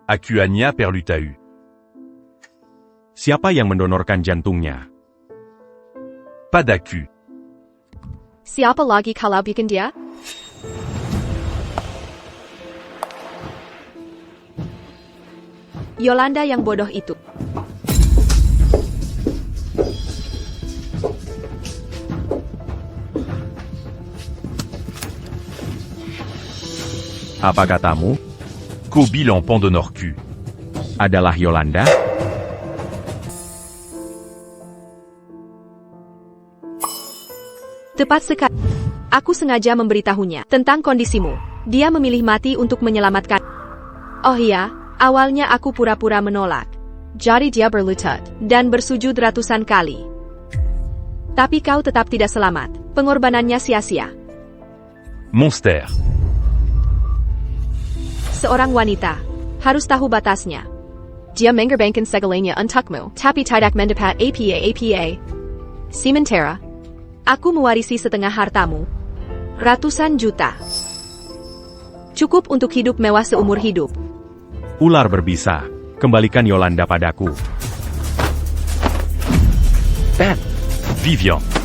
Acuania Perlutau. Siapa yang mendonorkan jantungnya? Padaku. Siapa lagi kalau bukan dia? Yolanda yang bodoh itu. Apa katamu? Qu'au bilan Pandonorku. Adalah Yolanda? Tepat sekali. Aku sengaja memberitahunya tentang kondisimu. Dia memilih mati untuk menyelamatkan. Oh iya, awalnya aku pura-pura menolak. Jadi dia berlutut dan bersujud ratusan kali. Tapi kau tetap tidak selamat. Pengorbanannya sia-sia. Monster. Seorang wanita harus tahu batasnya. Dia mengorbankan segalanya untukmu, tapi tidak mendapat apa-apa. Sementara, aku mewarisi setengah hartamu. Ratusan juta. Cukup untuk hidup mewah seumur hidup. Ular berbisa. Kembalikan Yolanda padaku. Ben. Vivian.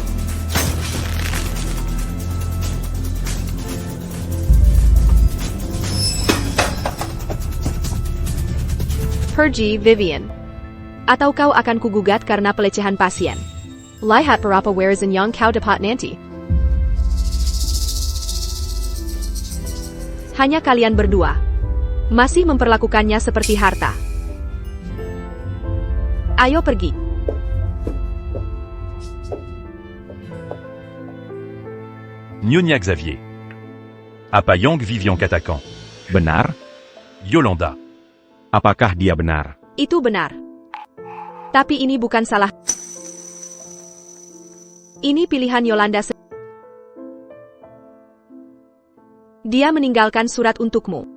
Pergi, Vivian. Atau kau akan kugugat karena pelecehan pasien. Lihat berapa warisan yang kau dapat nanti. Hanya kalian berdua masih memperlakukannya seperti harta. Ayo pergi. Nyonya Xavier. Apa yang Vivian katakan? Benar? Yolanda. Apakah dia benar? Itu benar. Tapi ini bukan salah. Ini pilihan Yolanda. Dia meninggalkan surat untukmu.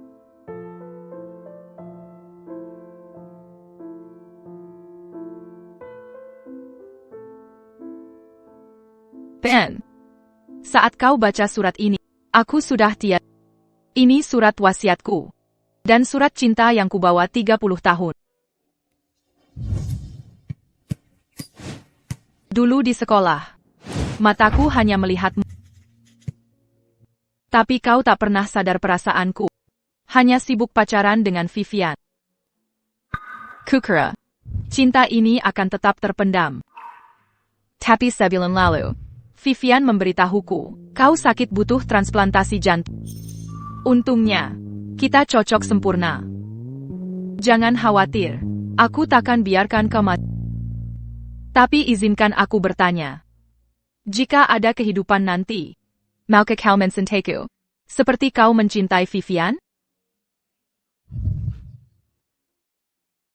Ben, saat kau baca surat ini, aku sudah tiada. Ini surat wasiatku. Dan surat cinta yang kubawa 30 tahun. Dulu di sekolah, mataku hanya melihatmu. Tapi kau tak pernah sadar perasaanku. Hanya sibuk pacaran dengan Vivian. Kukira, cinta ini akan tetap terpendam. Tapi sebulan lalu, Vivian memberitahuku, kau sakit butuh transplantasi jantung. Untungnya, kita cocok sempurna. Jangan khawatir, aku takkan biarkan kau mati. Tapi izinkan aku bertanya. Jika ada kehidupan nanti, maukah kau mencintaiku? Seperti kau mencintai Vivian?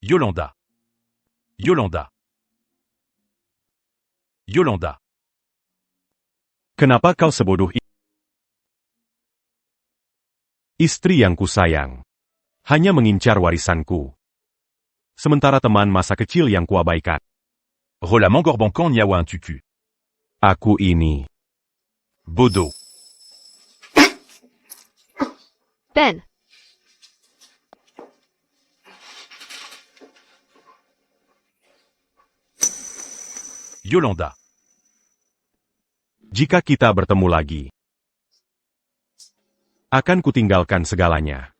Yolanda. Yolanda. Yolanda. Kenapa kau sebodoh ini? Istri yang kusayang hanya mengincar warisanku. Sementara teman masa kecil yang kuabaikan. Rola Mangorbankan Nyawa Tuku. Aku ini. Bodo. Ben. Yolanda. Jika kita bertemu lagi, akan kutinggalkan segalanya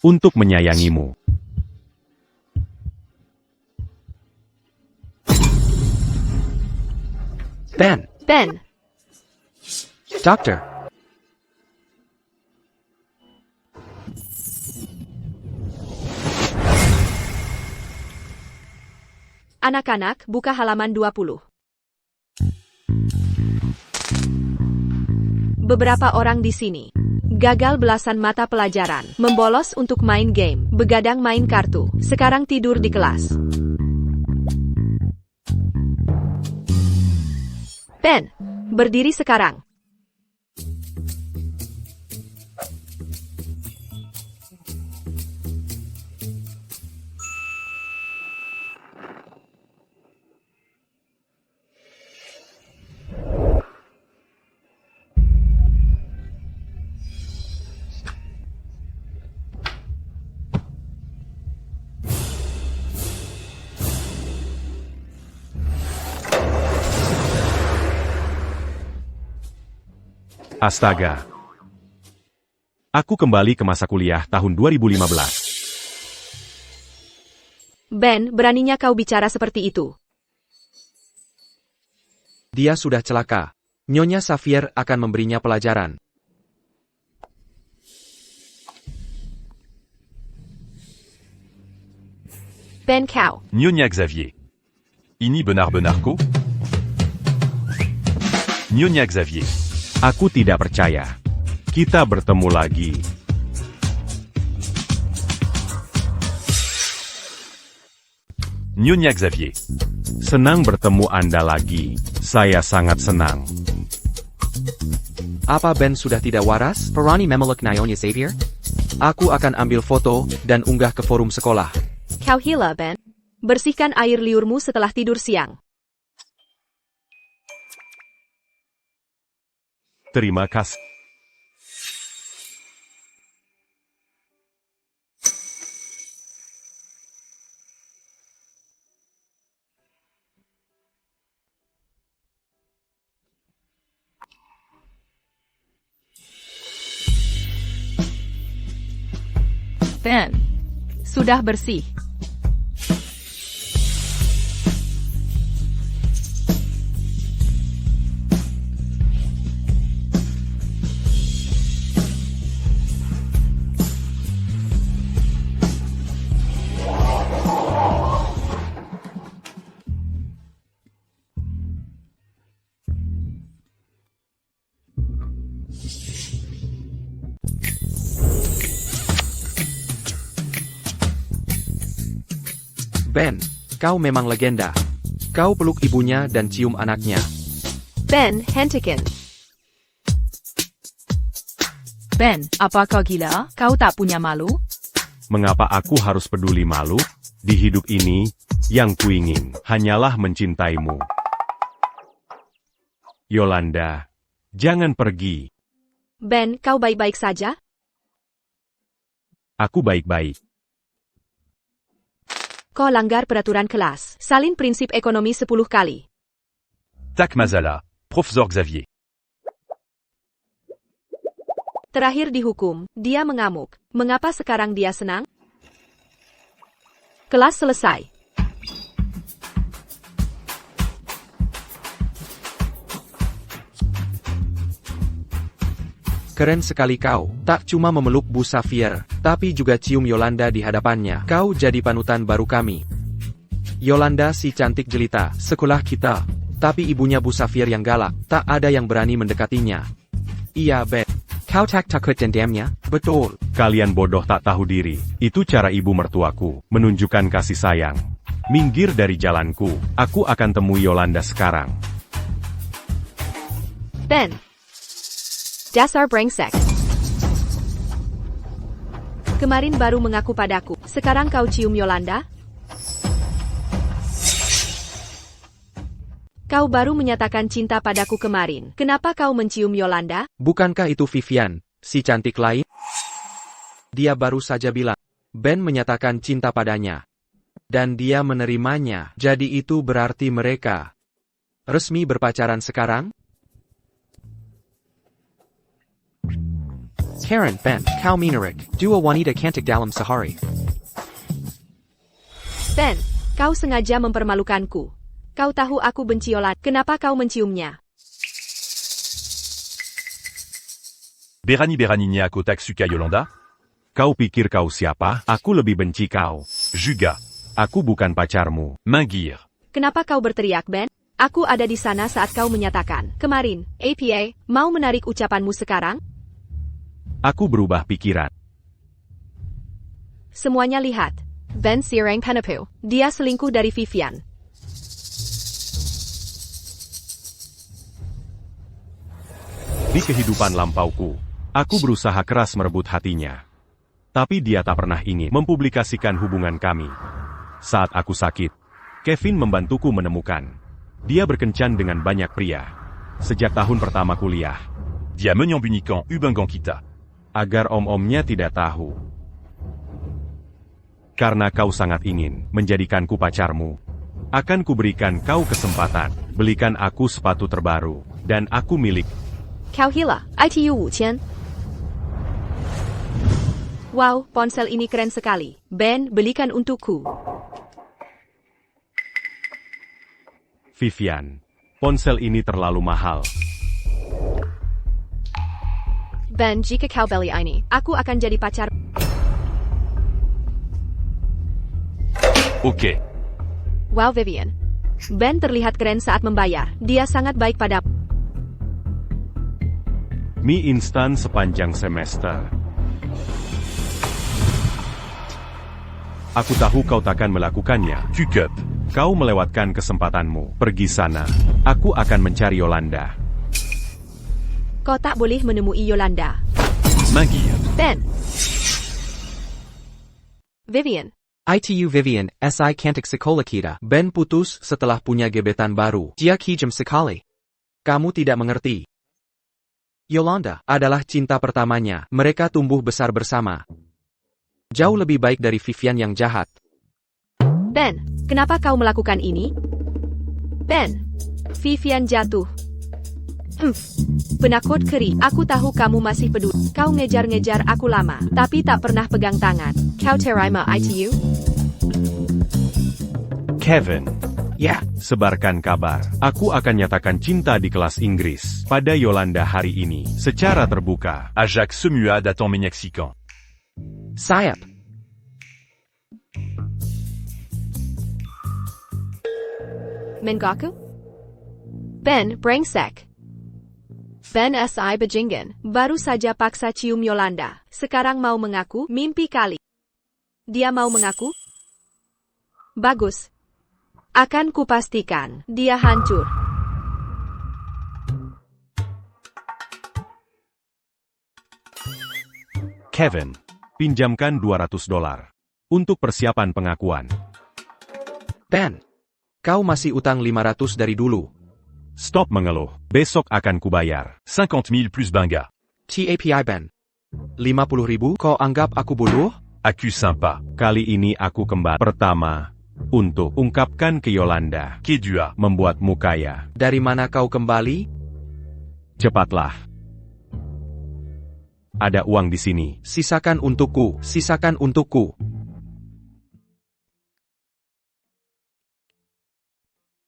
untuk menyayangimu. Ben. Ben. Doctor. Anak-anak, buka halaman 20. Beberapa orang di sini gagal belasan mata pelajaran, membolos untuk main game, begadang main kartu, sekarang tidur di kelas. Ben, berdiri sekarang. Astaga. Aku kembali ke masa kuliah tahun 2015. Ben, beraninya kau bicara seperti itu. Dia sudah celaka. Nyonya Xavier akan memberinya pelajaran. Ben kau. Nyonya Xavier. Ini benar-benarku? Nyonya Xavier. Aku tidak percaya. Kita bertemu lagi. Nyonya Xavier. Senang bertemu Anda lagi. Saya sangat senang. Apa Ben sudah tidak waras? Parani memeluk Nyonya Xavier? Aku akan ambil foto dan unggah ke forum sekolah. Kau hila, Ben. Bersihkan air liurmu setelah tidur siang. Terima kasih. Ben, sudah bersih. Ben, kau memang legenda. Kau peluk ibunya dan cium anaknya. Ben, hentikan. Ben, apa kau gila? Kau tak punya malu? Mengapa aku harus peduli malu? Di hidup ini, yang kuingin hanyalah mencintaimu. Yolanda, jangan pergi. Ben, kau baik-baik saja? Aku baik-baik. Kau langgar peraturan kelas. Salin prinsip ekonomi 10 kali. Tak Mazala, Profesor Xavier. Terakhir dihukum, dia mengamuk. Mengapa sekarang dia senang? Kelas selesai. Keren sekali kau. Tak cuma memeluk Bu Xavier, tapi juga cium Yolanda di hadapannya. Kau jadi panutan baru kami. Yolanda si cantik jelita, sekolah kita. Tapi ibunya Bu Xavier yang galak, tak ada yang berani mendekatinya. Iya, Ben. Kau tak takut dendamnya? Betul. Kalian bodoh tak tahu diri. Itu cara ibu mertuaku menunjukkan kasih sayang. Minggir dari jalanku. Aku akan temui Yolanda sekarang. Ben. Dasar brengsek. Kemarin baru mengaku padaku. Sekarang kau cium Yolanda? Kau baru menyatakan cinta padaku kemarin. Kenapa kau mencium Yolanda? Bukankah itu Vivian, si cantik lain? Dia baru saja bilang, Ben menyatakan cinta padanya. Dan dia menerimanya. Jadi itu berarti mereka resmi berpacaran sekarang? Karen, Ben, kau minarik. Dua wanita cantik dalam sehari. Ben, kau sengaja mempermalukanku. Kau tahu aku benci Yolanda. Kenapa kau menciumnya? Berani-beraninya aku tak suka Yolanda? Kau pikir kau siapa? Aku lebih benci kau. Juga. Aku bukan pacarmu. Minggir. Kenapa kau berteriak, Ben? Aku ada di sana saat kau menyatakan. Kemarin, APA, mau menarik ucapanmu sekarang? Aku berubah pikiran. Semuanya lihat. Ben Sireng Penepu. Dia selingkuh dari Vivian. Di kehidupan lampauku, aku berusaha keras merebut hatinya. Tapi dia tak pernah ingin mempublikasikan hubungan kami. Saat aku sakit, Kevin membantuku menemukan. Dia berkencan dengan banyak pria. Sejak tahun pertama kuliah. Dia menyembunyikan hubungan kita. Agar om-omnya tidak tahu. Karena kau sangat ingin menjadikanku pacarmu. Akan kuberikan kau kesempatan. Belikan aku sepatu terbaru. Dan aku milik. Kau gila, ITU 5,000. Wow, ponsel ini keren sekali. Ben, belikan untukku. Vivian, ponsel ini terlalu mahal. Ben, jika kau beli ini, aku akan jadi pacar. Ok. Wow, Vivian. Ben terlihat keren saat membayar. Dia sangat baik padaku. Mie instan sepanjang semester. Aku tahu kau takkan melakukannya. Q-Cup. Kau melewatkan kesempatanmu. Pergi sana. Aku akan mencari Yolanda. Kau tak boleh menemui Yolanda. Maggie. Ben. Vivian. ITU Vivian, SI cantik sekolah kita. Ben putus setelah punya gebetan baru. Dia kijam sekali. Kamu tidak mengerti. Yolanda adalah cinta pertamanya. Mereka tumbuh besar bersama. Jauh lebih baik dari Vivian yang jahat. Ben, kenapa kau melakukan ini? Ben. Vivian jatuh. Penakut keri, aku tahu kamu masih peduli. Kau ngejar-ngejar aku lama, tapi tak pernah pegang tangan. Kau terima ITU? Kevin, Ya, sebarkan kabar. Aku akan nyatakan cinta di kelas Inggris pada Yolanda hari ini, secara terbuka. Ajax semua datang menyaksikan. sayap. Mengaku? Ben, brengsek. Ben SI bajingan, baru saja paksa cium Yolanda. Sekarang mau mengaku, mimpi kali. Dia mau mengaku? Bagus. Akan kupastikan, dia hancur. Kevin, pinjamkan $200 untuk persiapan pengakuan. Ben, kau masih utang 500 dari dulu. Stop mengeluh, besok akan kubayar. 50 000 plus Benga. TAPI Ben. 50.000, kau anggap aku bodoh? Aku sympa. Kali ini aku kembali. Pertama, untuk ungkapkan ke Yolanda, Kedua. membuatmu kaya. Dari mana kau kembali? Cepatlah. Ada uang di sini. Sisakan untukku, sisakan untukku.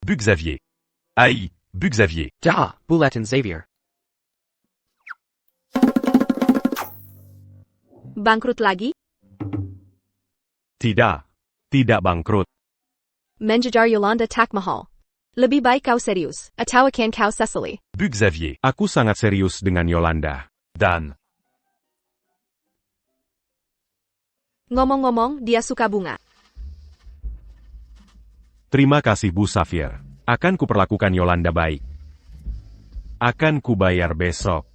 Bu Xavier. AI. Bu Xavier. Dah, Bulletin Xavier. Bangkrut lagi? Tidak bangkrut. Menjajar Yolanda tak mahal. Lebih baik kau serius, atau akan kau sesali. Bu Xavier. Aku sangat serius dengan Yolanda. Dan. Ngomong-ngomong, dia suka bunga. Terima kasih Bu Safir. Akan kuperlakukan Yolanda baik. Akan kubayar besok.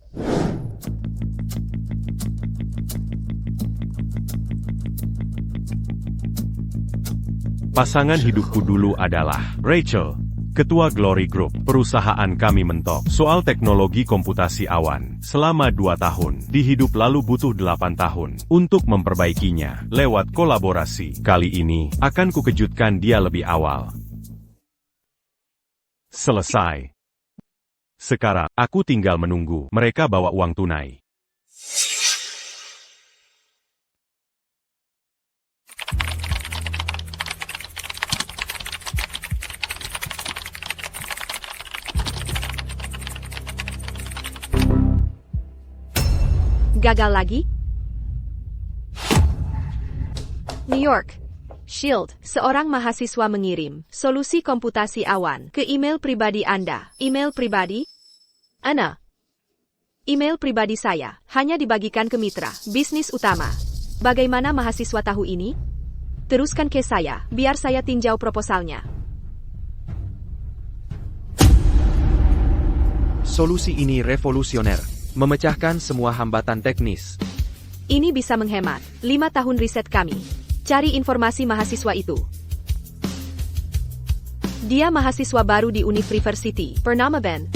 Pasangan hidupku dulu adalah Rachel, Ketua Glory Group. Perusahaan kami mentok soal teknologi komputasi awan selama 2 tahun. Di hidup lalu butuh 8 tahun untuk memperbaikinya lewat kolaborasi. Kali ini akan kukejutkan dia lebih awal. Selesai. Sekarang, aku tinggal menunggu mereka bawa uang tunai. Gagal lagi? New York. Shield, seorang mahasiswa mengirim solusi komputasi awan ke email pribadi Anda. Email pribadi? Ana. Email pribadi saya hanya dibagikan ke mitra bisnis utama. Bagaimana mahasiswa tahu ini? Teruskan ke saya, biar saya tinjau proposalnya. Solusi ini revolusioner, memecahkan semua hambatan teknis. Ini bisa menghemat 5 tahun riset kami. Cari informasi mahasiswa itu. Dia mahasiswa baru di University, bernama Ben.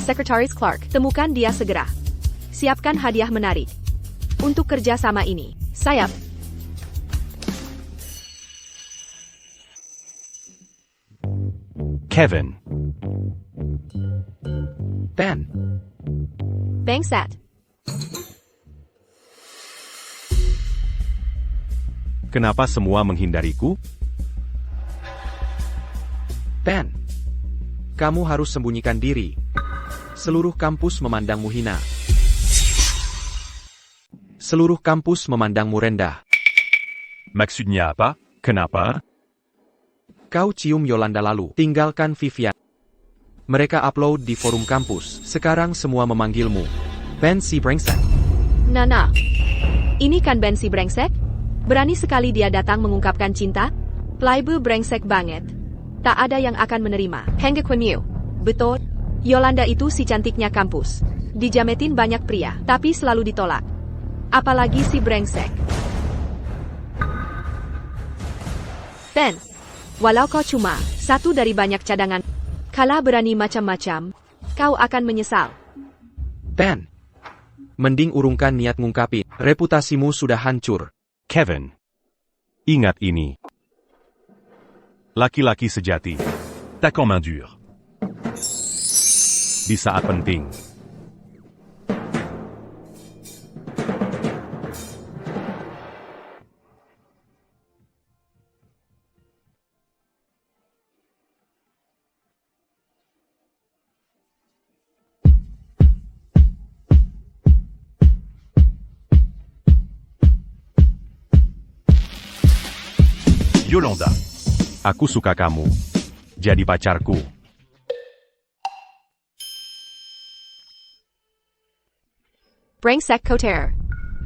Sekretaris Clark, temukan dia segera. Siapkan hadiah menarik. Untuk kerja sama ini, sayap. Kevin. Ben, Bangsat. Kenapa semua menghindariku? Ben. Kamu harus sembunyikan diri. Seluruh kampus memandangmu hina. Seluruh kampus memandangmu rendah. Maksudnya apa? Kenapa? Kau cium Yolanda lalu tinggalkan Vivian. Mereka upload di forum kampus. Sekarang semua memanggilmu Ben si brengsek. Nana. Ini kan Ben si brengsek? Berani sekali dia datang mengungkapkan cinta? Playboy brengsek banget. Tak ada yang akan menerima. Hengge Kwemyu. Betul. Yolanda itu si cantiknya kampus. Dijametin banyak pria, tapi selalu ditolak. Apalagi si brengsek. Ben. Walau kau cuma satu dari banyak cadangan, kalau berani macam-macam, kau akan menyesal. Ben. Mending urungkan niat ngungkapin. Reputasimu sudah hancur. Kevin. Ingat ini. Laki-laki sejati. Tac en main dure. Di saat penting. Yolanda. Aku suka kamu. Jadi pacarku. Brengsek Koter.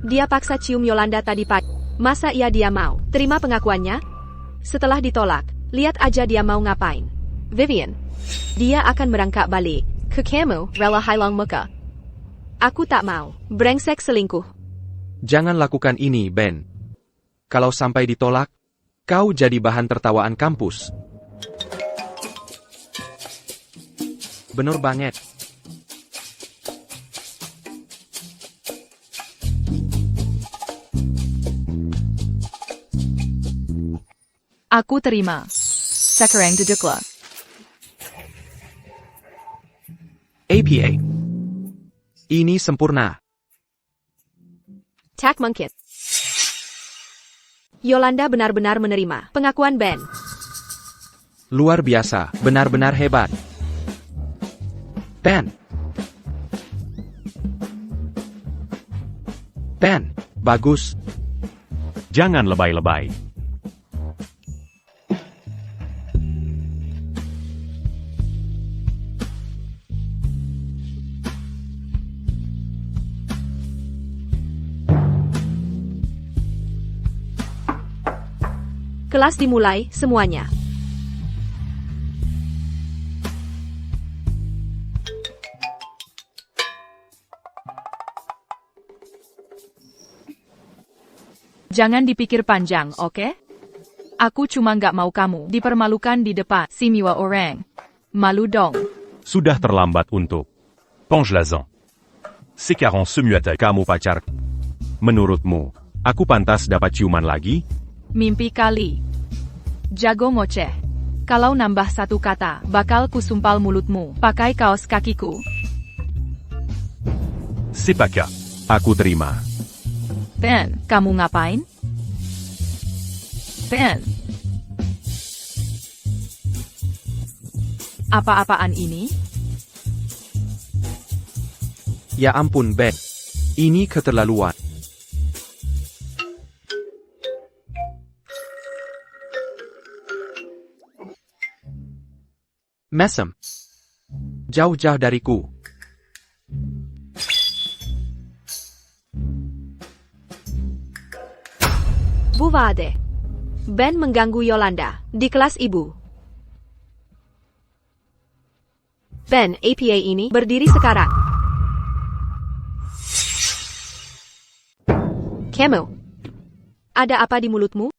Dia paksa cium Yolanda tadi pagi. Masa dia mau terima pengakuannya? Setelah ditolak, lihat aja dia mau ngapain. Vivian. Dia akan merangkak balik ke kamu, rela hilang muka. Aku tak mau. Brengsek selingkuh. Jangan lakukan ini, Ben. Kalau sampai ditolak, kau jadi bahan tertawaan kampus. Bener banget. Aku terima. Sekarang duduklah. APA. Ini sempurna. Tak mungkin. Yolanda benar-benar menerima pengakuan Ben. Luar biasa, benar-benar hebat. Ben. Ben, bagus. Jangan lebay-lebay. Kelas dimulai, semuanya. Jangan dipikir panjang, oke? Aku cuma nggak mau kamu dipermalukan di depan semua orang. Malu dong. Sudah terlambat untuk. Pengelazan. Ces carents se muent à Kamu pacar. Menurutmu, aku pantas dapat ciuman lagi? Mimpi kali. Jago ngoceh. Kalau nambah satu kata, bakal kusumpal mulutmu pakai kaos kakiku. C'est pas cas. Aku terima. Ben, kamu ngapain? Ben. Apa-apaan ini? Ya ampun, Ben. Ini keterlaluan. Mesem. Jauh-jauh dariku. Bu Vade. Ben mengganggu Yolanda di kelas ibu. Ben, APA ini berdiri sekarang. Kamu. Ada apa di mulutmu?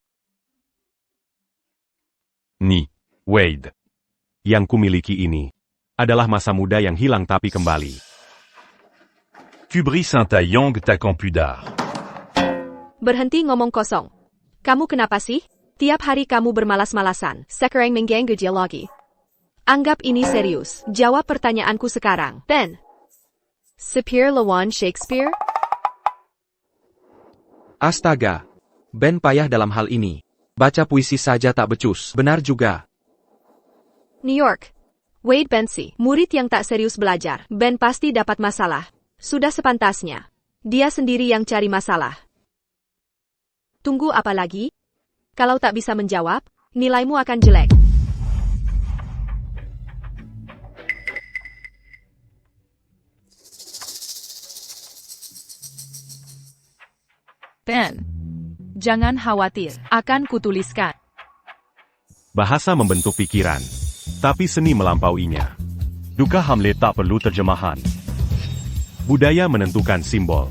Ni, Wade. Yang kumiliki ini adalah masa muda yang hilang tapi kembali. Kubri Saint-Taillong tak en pudard. Berhenti ngomong kosong. Kamu kenapa sih? Tiap hari kamu bermalas-malasan. Sekarang mengganggu dia lagi. Anggap ini serius. Jawab pertanyaanku sekarang. Ben. Sapir lawan Shakespeare? Astaga. Ben payah dalam hal ini. Baca puisi saja tak becus. Benar juga. New York. Wade Bensi, murid yang tak serius belajar. Ben pasti dapat masalah. Sudah sepantasnya. Dia sendiri yang cari masalah. Tunggu apa lagi? Kalau tak bisa menjawab, nilaimu akan jelek. Ben, jangan khawatir, akan kutuliskan. Bahasa membentuk pikiran, tapi seni melampauinya. Duka Hamlet tak perlu terjemahan. Budaya menentukan simbol.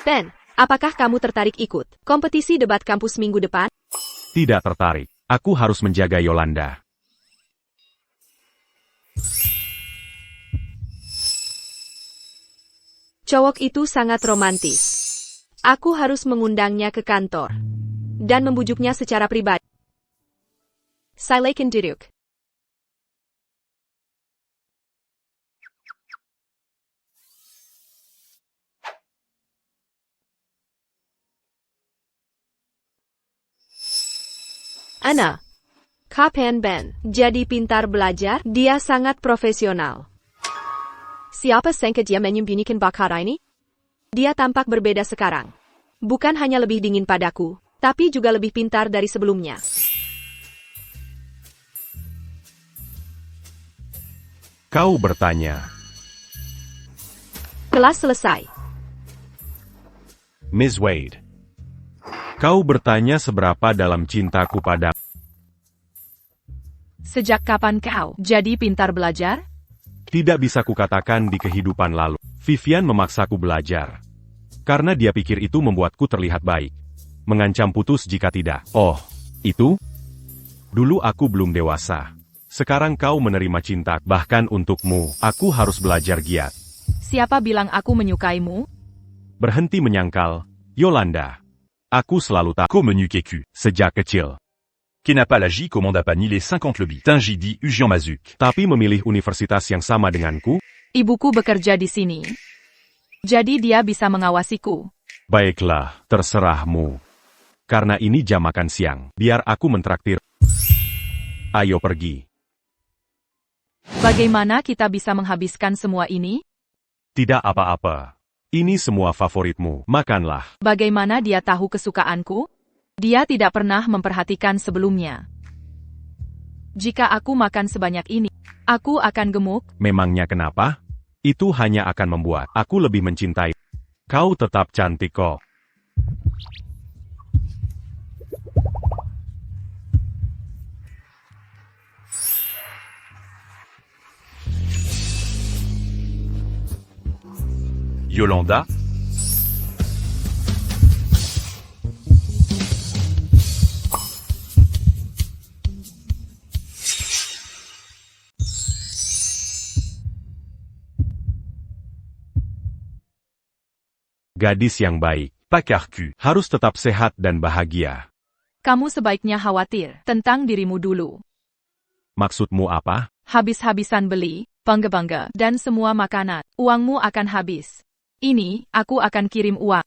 Ben, apakah kamu tertarik ikut kompetisi debat kampus minggu depan? Tidak tertarik. Aku harus menjaga Yolanda. Cowok itu sangat romantis. Aku harus mengundangnya ke kantor dan membujuknya secara pribadi. Silakan duduk. Ana, kapan Ben jadi pintar belajar? Dia sangat profesional. Siapa sangka dia menyembunyikan bakat ini? Dia tampak berbeda sekarang. Bukan hanya lebih dingin padaku, tapi juga lebih pintar dari sebelumnya. Kau bertanya, Kelas selesai. Miss Wade. Kau bertanya seberapa dalam cintaku pada... Sejak kapan kau jadi pintar belajar? Tidak bisa kukatakan di kehidupan lalu. Vivian memaksaku belajar. Karena dia pikir itu membuatku terlihat baik. Mengancam putus jika tidak. Oh, itu? Dulu aku belum dewasa. Sekarang kau menerima cinta. Bahkan untukmu, aku harus belajar giat. Siapa bilang aku menyukaimu? Berhenti menyangkal, Yolanda. Aku selalu tak Comenu-Keku. sejak kecil. Kenapalaji commande pas ni les 50 lebih. Tingidi Ujian Mazuk. Tapi memilih universitas yang sama denganku? Ibuku bekerja di sini. Jadi dia bisa mengawasiku. Baiklah, terserahmu. Karena ini jam makan siang, biar aku mentraktir. Ayo pergi. Bagaimana kita bisa menghabiskan semua ini? Tidak apa-apa. Ini semua favoritmu, makanlah. Bagaimana dia tahu kesukaanku? Dia tidak pernah memperhatikan sebelumnya. Jika aku makan sebanyak ini, aku akan gemuk. Memangnya kenapa? Itu hanya akan membuat aku lebih mencintai. Kau tetap cantik kok. Yolanda. Gadis yang baik, Pacarcu. harus tetap sehat dan bahagia. Kamu sebaiknya khawatir tentang dirimu dulu. Maksudmu apa? Habis-habisan beli, bangga-bangga, dan semua makanan. Uangmu akan habis. Ini, aku akan kirim uang.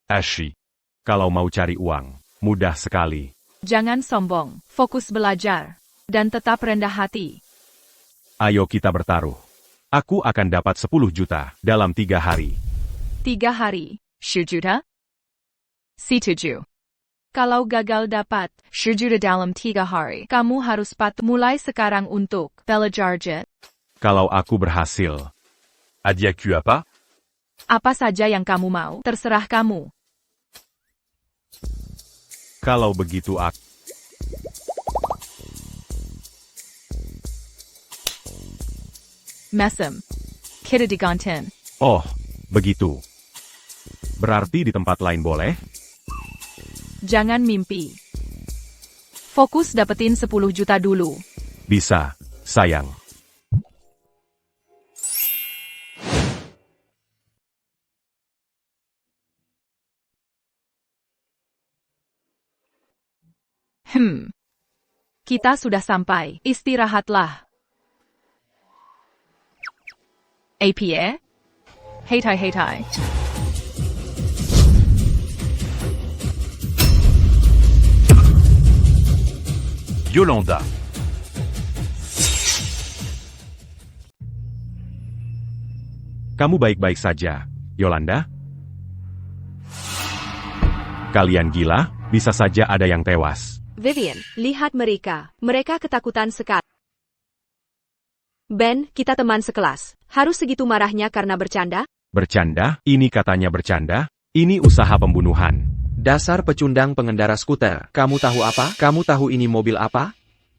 Ashi. Kalau mau cari uang, mudah sekali. Jangan sombong, fokus belajar, dan tetap rendah hati. Ayo kita bertaruh. Aku akan dapat 10 juta dalam 3 hari. 3 hari, 10 juta? Si 7. Kalau gagal dapat 10 juta dalam 3 hari, kamu harus mulai sekarang untuk belajar. Kalau aku berhasil, Adiaku apa? Apa saja yang kamu mau, terserah kamu. kalau begitu aku... Mesem. Kita diganten. Oh, begitu. Berarti di tempat lain boleh? Jangan mimpi. Fokus dapetin 10 juta dulu. Bisa, sayang. Kita sudah sampai. Istirahatlah. APA? Heitai heitai. Yolanda. Kamu baik-baik saja, Yolanda? Kalian gila? Bisa saja ada yang tewas. Vivian, lihat mereka. Mereka ketakutan sekali. Ben, kita teman sekelas. Harus segitu marahnya karena bercanda? Bercanda? Ini katanya bercanda? Ini usaha pembunuhan. Dasar pecundang pengendara skuter. Kamu tahu apa? Kamu tahu ini mobil apa?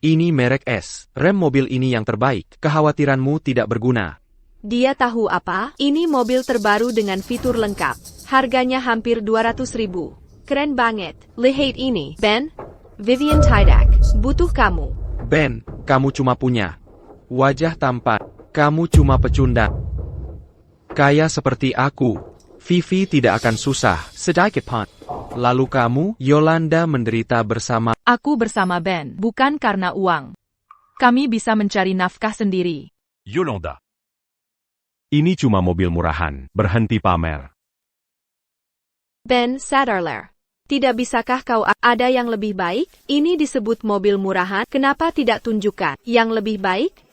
Ini merek S. Rem mobil ini yang terbaik. Kekhawatiranmu tidak berguna. Dia tahu apa? Ini mobil terbaru dengan fitur lengkap. Harganya hampir 200.000. Keren banget. Lihat ini, Ben. Vivian Tidak. Butuh kamu. Ben, kamu cuma punya wajah tampan. Kamu cuma pecundang. Kaya seperti aku. Vivi tidak akan susah. Sedikit pun. Lalu kamu, Yolanda menderita bersama. Aku bersama Ben, bukan karena uang. Kami bisa mencari nafkah sendiri. Yolanda. Ini cuma mobil murahan. Berhenti pamer. Ben, sadarlah. Tidak bisakah kau ada yang lebih baik? Ini disebut mobil murahan. Kenapa tidak tunjukkan yang lebih baik?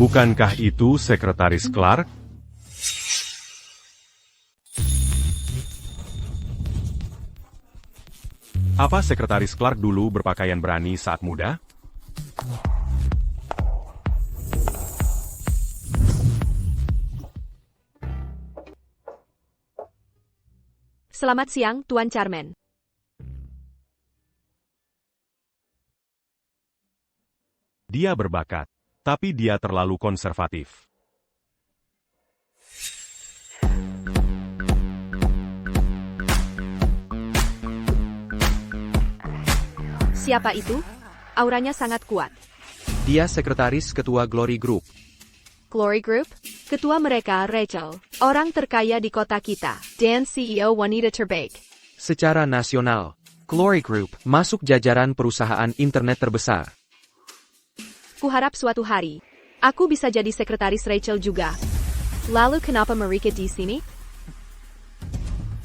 Bukankah itu Sekretaris Clark? Apa Sekretaris Clark dulu berpakaian berani saat muda? Selamat siang, Tuan Charmen. Dia berbakat, tapi dia terlalu konservatif. Siapa itu? Auranya sangat kuat. Dia sekretaris ketua Glory Group. Glory Group? Ketua mereka, Rachel. Orang terkaya di kota kita. Dan CEO wanita terbaik. Secara nasional, Glory Group masuk jajaran perusahaan internet terbesar. Kuharap suatu hari, aku bisa jadi sekretaris Rachel juga. Lalu kenapa mereka di sini?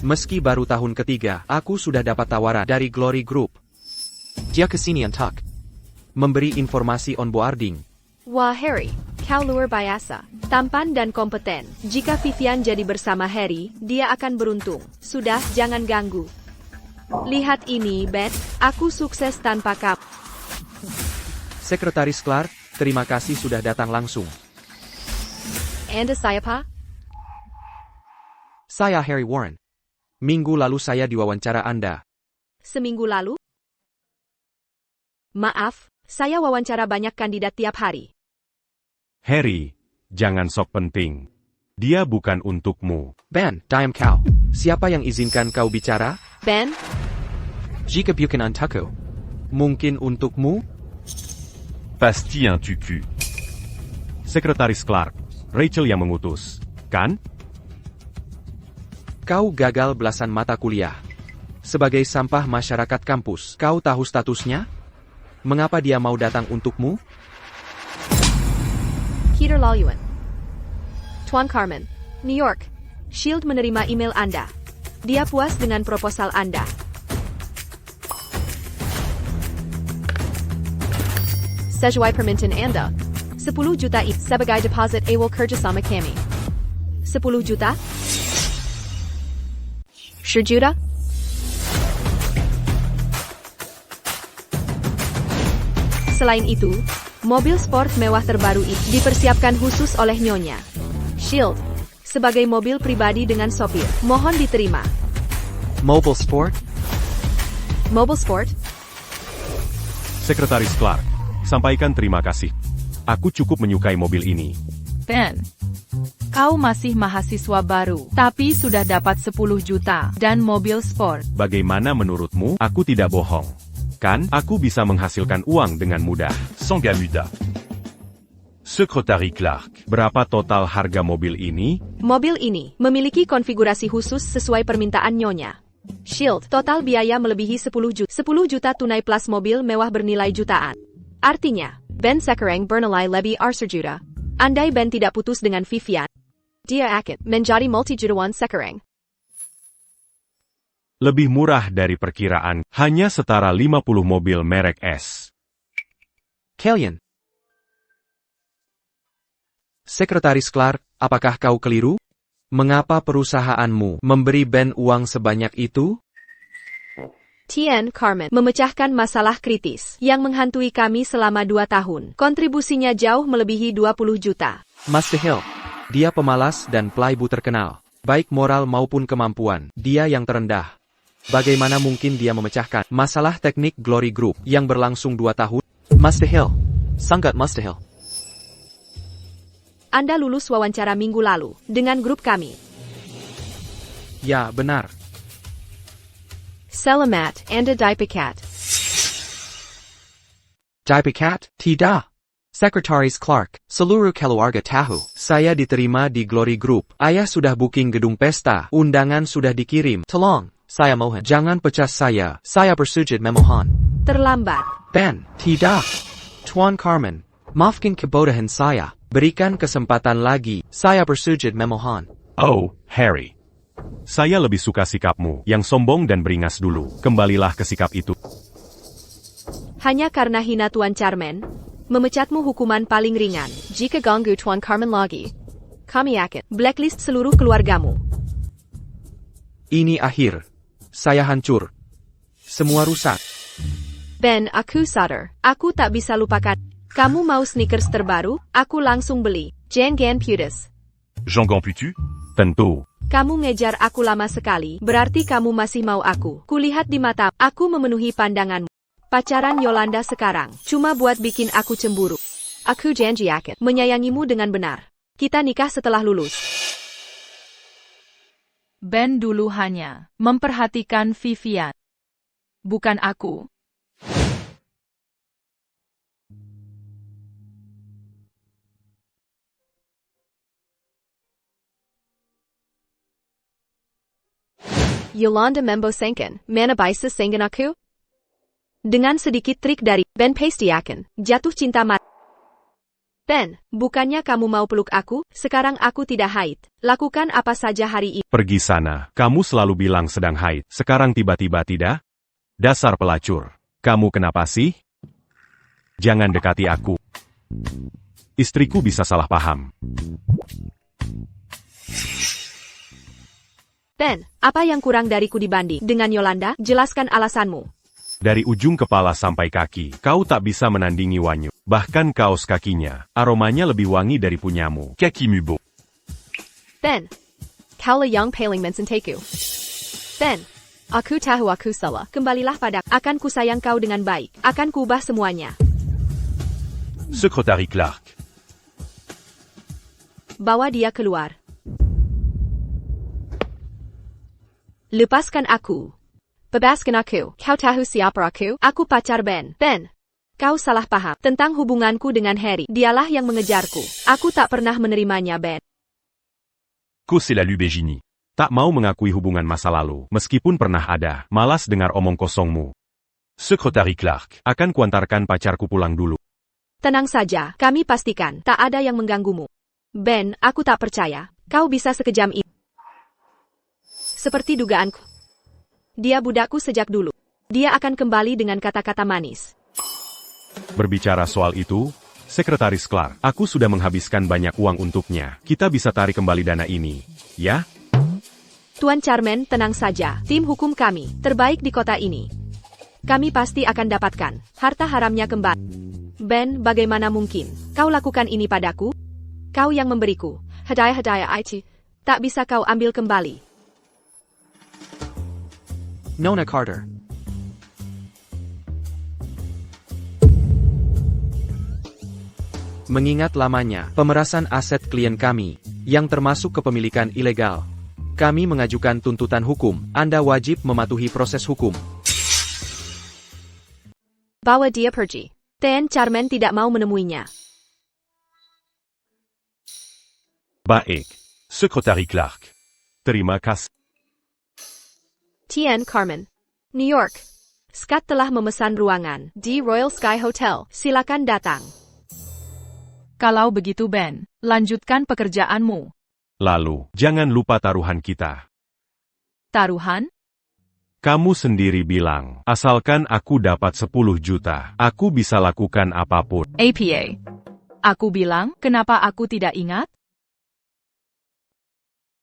Meski baru tahun ketiga, aku sudah dapat tawaran dari Glory Group. Dia kesini untuk memberi informasi onboarding. Wah Harry, kau luar biasa. Tampan dan kompeten. Jika Vivian jadi bersama Harry, dia akan beruntung. Sudah, jangan ganggu. Lihat ini, Ben. Aku sukses tanpa kamu. Sekretaris Clark, terima kasih sudah datang langsung. Anda siapa? Saya Harry Warren. Minggu lalu saya diwawancara Anda. Seminggu lalu? Maaf, saya wawancara banyak kandidat tiap hari. Harry, jangan sok penting. Dia bukan untukmu. Ben, diam kau. Siapa yang izinkan kau bicara? Ben? Jika bukan untukku. Mungkin untukmu? Pasti un tucu. Sekretaris Clark, Rachel yang mengutus, kan? Kau gagal belasan mata kuliah. Sebagai sampah masyarakat kampus, kau tahu statusnya? Mengapa dia mau datang untukmu? Peter Lalyuan. Tuan Carmen, New York. Shield menerima email Anda. Dia puas dengan proposal Anda. Sesuai permintaan Anda. 10 juta sebagai deposit awal kerjasama kami. 10 juta? 10 juta? Selain itu, mobil sport mewah terbaru itu dipersiapkan khusus oleh Nyonya Shield sebagai mobil pribadi dengan sopir. Mohon diterima. Mobile Sport? Mobile sport? Sekretaris Clark, sampaikan terima kasih. Aku cukup menyukai mobil ini. Ben, kau masih mahasiswa baru, tapi sudah dapat 10 juta dan mobil sport. Bagaimana menurutmu? Aku tidak bohong. Kan, aku bisa menghasilkan uang dengan mudah. Sangamuda. Secretary Clark. Berapa total harga mobil ini? Mobil ini memiliki konfigurasi khusus sesuai permintaan Nyonya. Shield, total biaya melebihi 10 juta. 10 juta tunai plus mobil mewah bernilai jutaan. Artinya, Ben sekarang bernilai lebih juta. Andai Ben tidak putus dengan Vivian, dia akan menjadi multi-jutawan sekarang. Lebih murah dari perkiraan, hanya setara 50 mobil merek S. Kalian. Sekretaris Clark, apakah kau keliru? Mengapa perusahaanmu memberi Ben uang sebanyak itu? Tien Carmen memecahkan masalah kritis yang menghantui kami selama 2 tahun. Kontribusinya jauh melebihi 20 juta. Master Hill. Dia pemalas dan playboy terkenal. Baik moral maupun kemampuan, dia yang terendah. Bagaimana mungkin dia memecahkan masalah teknik Glory Group yang berlangsung 2 tahun? Master Hill. Sangat Master Hill. Anda lulus wawancara minggu lalu dengan grup kami. Ya, benar. Selamat, Anda dipecat. Dipecat? Tidak. Sekretaris Clark, seluruh keluarga tahu. Saya diterima di Glory Group. Ayah sudah booking gedung pesta. Undangan sudah dikirim. Tolong, saya mohon. Jangan pecah saya. Saya bersujud memohon. Terlambat. Ben, tidak. Tuan Carmen, maafkan kebodohan saya. Berikan kesempatan lagi. Saya bersujud memohon. Oh, Harry. Saya lebih suka sikapmu, yang sombong dan beringas dulu. Kembalilah ke sikap itu. Hanya karena hina Tuan Carmen, memecatmu hukuman paling ringan. Jika ganggu Tuan Carmen lagi, kami akan blacklist seluruh keluargamu. Ini akhir. Saya hancur. Semua rusak. Ben, aku sadar. Aku tak bisa lupakan. Kamu mau sneakers terbaru? Aku langsung beli. Jangan putus. Jean Gamputu. Tentu. Kamu ngejar aku lama sekali, berarti kamu masih mau aku. Kulihat di mata, aku memenuhi pandanganmu. Pacaran Yolanda sekarang, cuma buat bikin aku cemburu. Aku janji akan menyayangimu dengan benar. Kita nikah setelah lulus. Ben dulu hanya memperhatikan Vivian, bukan aku. Yolanda membosankan, mana bisa senggan aku? Dengan sedikit trik dari Ben pasti akan jatuh cinta mati. Ben, bukannya kamu mau peluk aku? Sekarang aku tidak haid. Lakukan apa saja hari ini. Pergi sana. Kamu selalu bilang sedang haid. Sekarang tiba-tiba tidak? Dasar pelacur. Kamu kenapa sih? Jangan dekati aku. Istriku bisa salah paham. Ben, apa yang kurang dariku dibanding dengan Yolanda? Jelaskan alasanmu. Dari ujung kepala sampai kaki, kau tak bisa menandingi Wanyu. Bahkan kaos kakinya, aromanya lebih wangi dari punyamu. Kaki Mubo. Ben, kau yang paling mencintai. Ben, aku tahu aku salah. Kembalilah pada akan kusayang kau dengan baik. Akan kubah semuanya. Secretary Clark. Bawa dia keluar. Lepaskan aku. Bebaskan aku. Kau tahu siapa aku? Aku pacar Ben. Ben, kau salah paham tentang hubunganku dengan Harry. Dialah yang mengejarku. Aku tak pernah menerimanya, Ben. Co c'est la Lubégini. Tak mau mengakui hubungan masa lalu, meskipun pernah ada. Malas dengar omong kosongmu. Secretary Clark. Akan kuantarkan pacarku pulang dulu. Tenang saja, kami pastikan tak ada yang mengganggumu. Ben, aku tak percaya. Kau bisa sekejam ini. Seperti dugaanku. Dia budakku sejak dulu. Dia akan kembali dengan kata-kata manis. Berbicara soal itu, Sekretaris Clark, aku sudah menghabiskan banyak uang untuknya. Kita bisa tarik kembali dana ini, ya? Tuan Carmen, tenang saja. Tim hukum kami, terbaik di kota ini. Kami pasti akan dapatkan harta haramnya kembali. Ben, bagaimana mungkin kau lakukan ini padaku? Kau yang memberiku hadiah-hadiah itu. Tak bisa kau ambil kembali. Nona Carter. Mengingat lamanya pemerasan aset klien kami, yang termasuk kepemilikan ilegal, kami mengajukan tuntutan hukum. Anda wajib mematuhi proses hukum. Bawa dia pergi. Ten Charmen tidak mau menemuinya. Baik. Secretary Clark. Terima kasih. Tien Carmen. New York. Scott telah memesan ruangan di Royal Sky Hotel. Silakan datang. Kalau begitu Ben, lanjutkan pekerjaanmu. Lalu, jangan lupa taruhan kita. Taruhan? Kamu sendiri bilang, asalkan aku dapat 10 juta, aku bisa lakukan apapun. APA. Aku bilang, kenapa aku tidak ingat?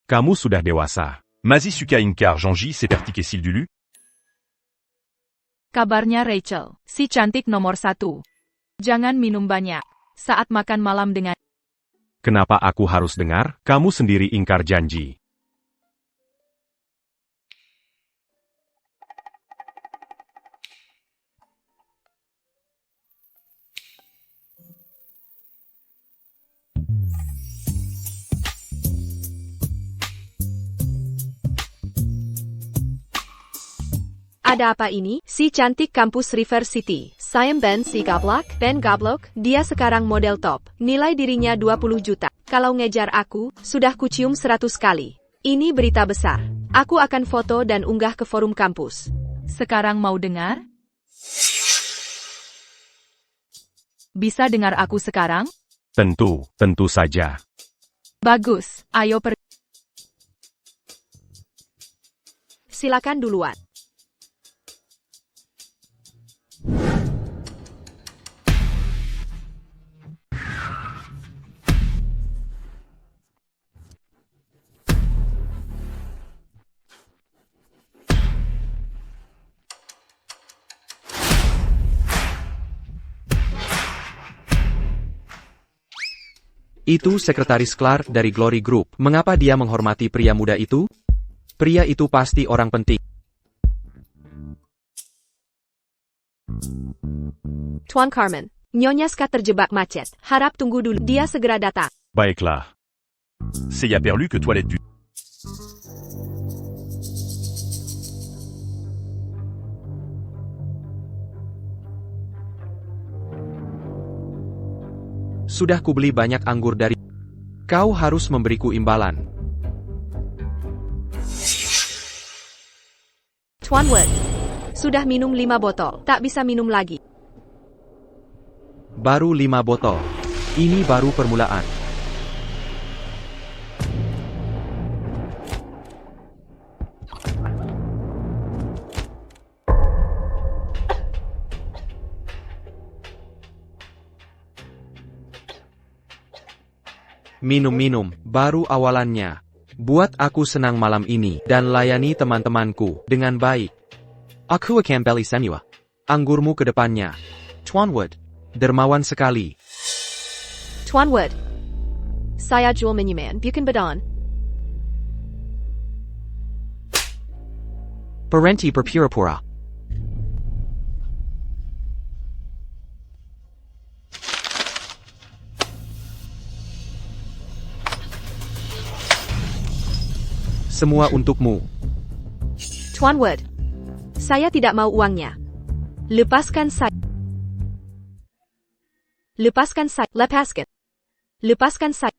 Kamu sudah dewasa. Mazi Suka Inkar Janji Seperti Sil Dulu. Kabarnya Rachel, si cantik nomor 1. Jangan minum banyak saat makan malam dengan... Kenapa aku harus dengar? Kamu sendiri ingkar janji. Ada apa ini? Si cantik kampus River City. Saya Ben si Gablok. Ben Gablok, dia sekarang model top. Nilai dirinya 20 juta. Kalau ngejar aku, sudah kucium 100 kali. Ini berita besar. Aku akan foto dan unggah ke forum kampus. Sekarang mau dengar? Bisa dengar aku sekarang? Tentu saja. Bagus, ayo pergi. Silakan duluan. Itu Sekretaris Clark dari Glory Group. Mengapa dia menghormati pria muda itu? Pria itu pasti orang penting. Tuan Carmen, Nyonya Scott terjebak macet. Harap tunggu dulu. Dia segera datang. Baiklah. C'est y a perlu que toilette du. Sudah kubeli banyak anggur dari... Kau harus memberiku imbalan. Tuan Wood, sudah minum 5 botol. Tak bisa minum lagi. Baru 5 botol. Ini baru permulaan. Minum-minum, baru awalannya. Buat aku senang malam ini, dan layani teman-temanku dengan baik. Aku akan beli semua anggurmu ke depannya. Tuan Wood, dermawan sekali. Tuan Wood, saya jual minuman, bukan badan. Berhenti berpura-pura. Semua untukmu. Tuan Wood, saya tidak mau uangnya. Lepaskan saya. Lepaskan saya. Lepaskan. Lepaskan saya.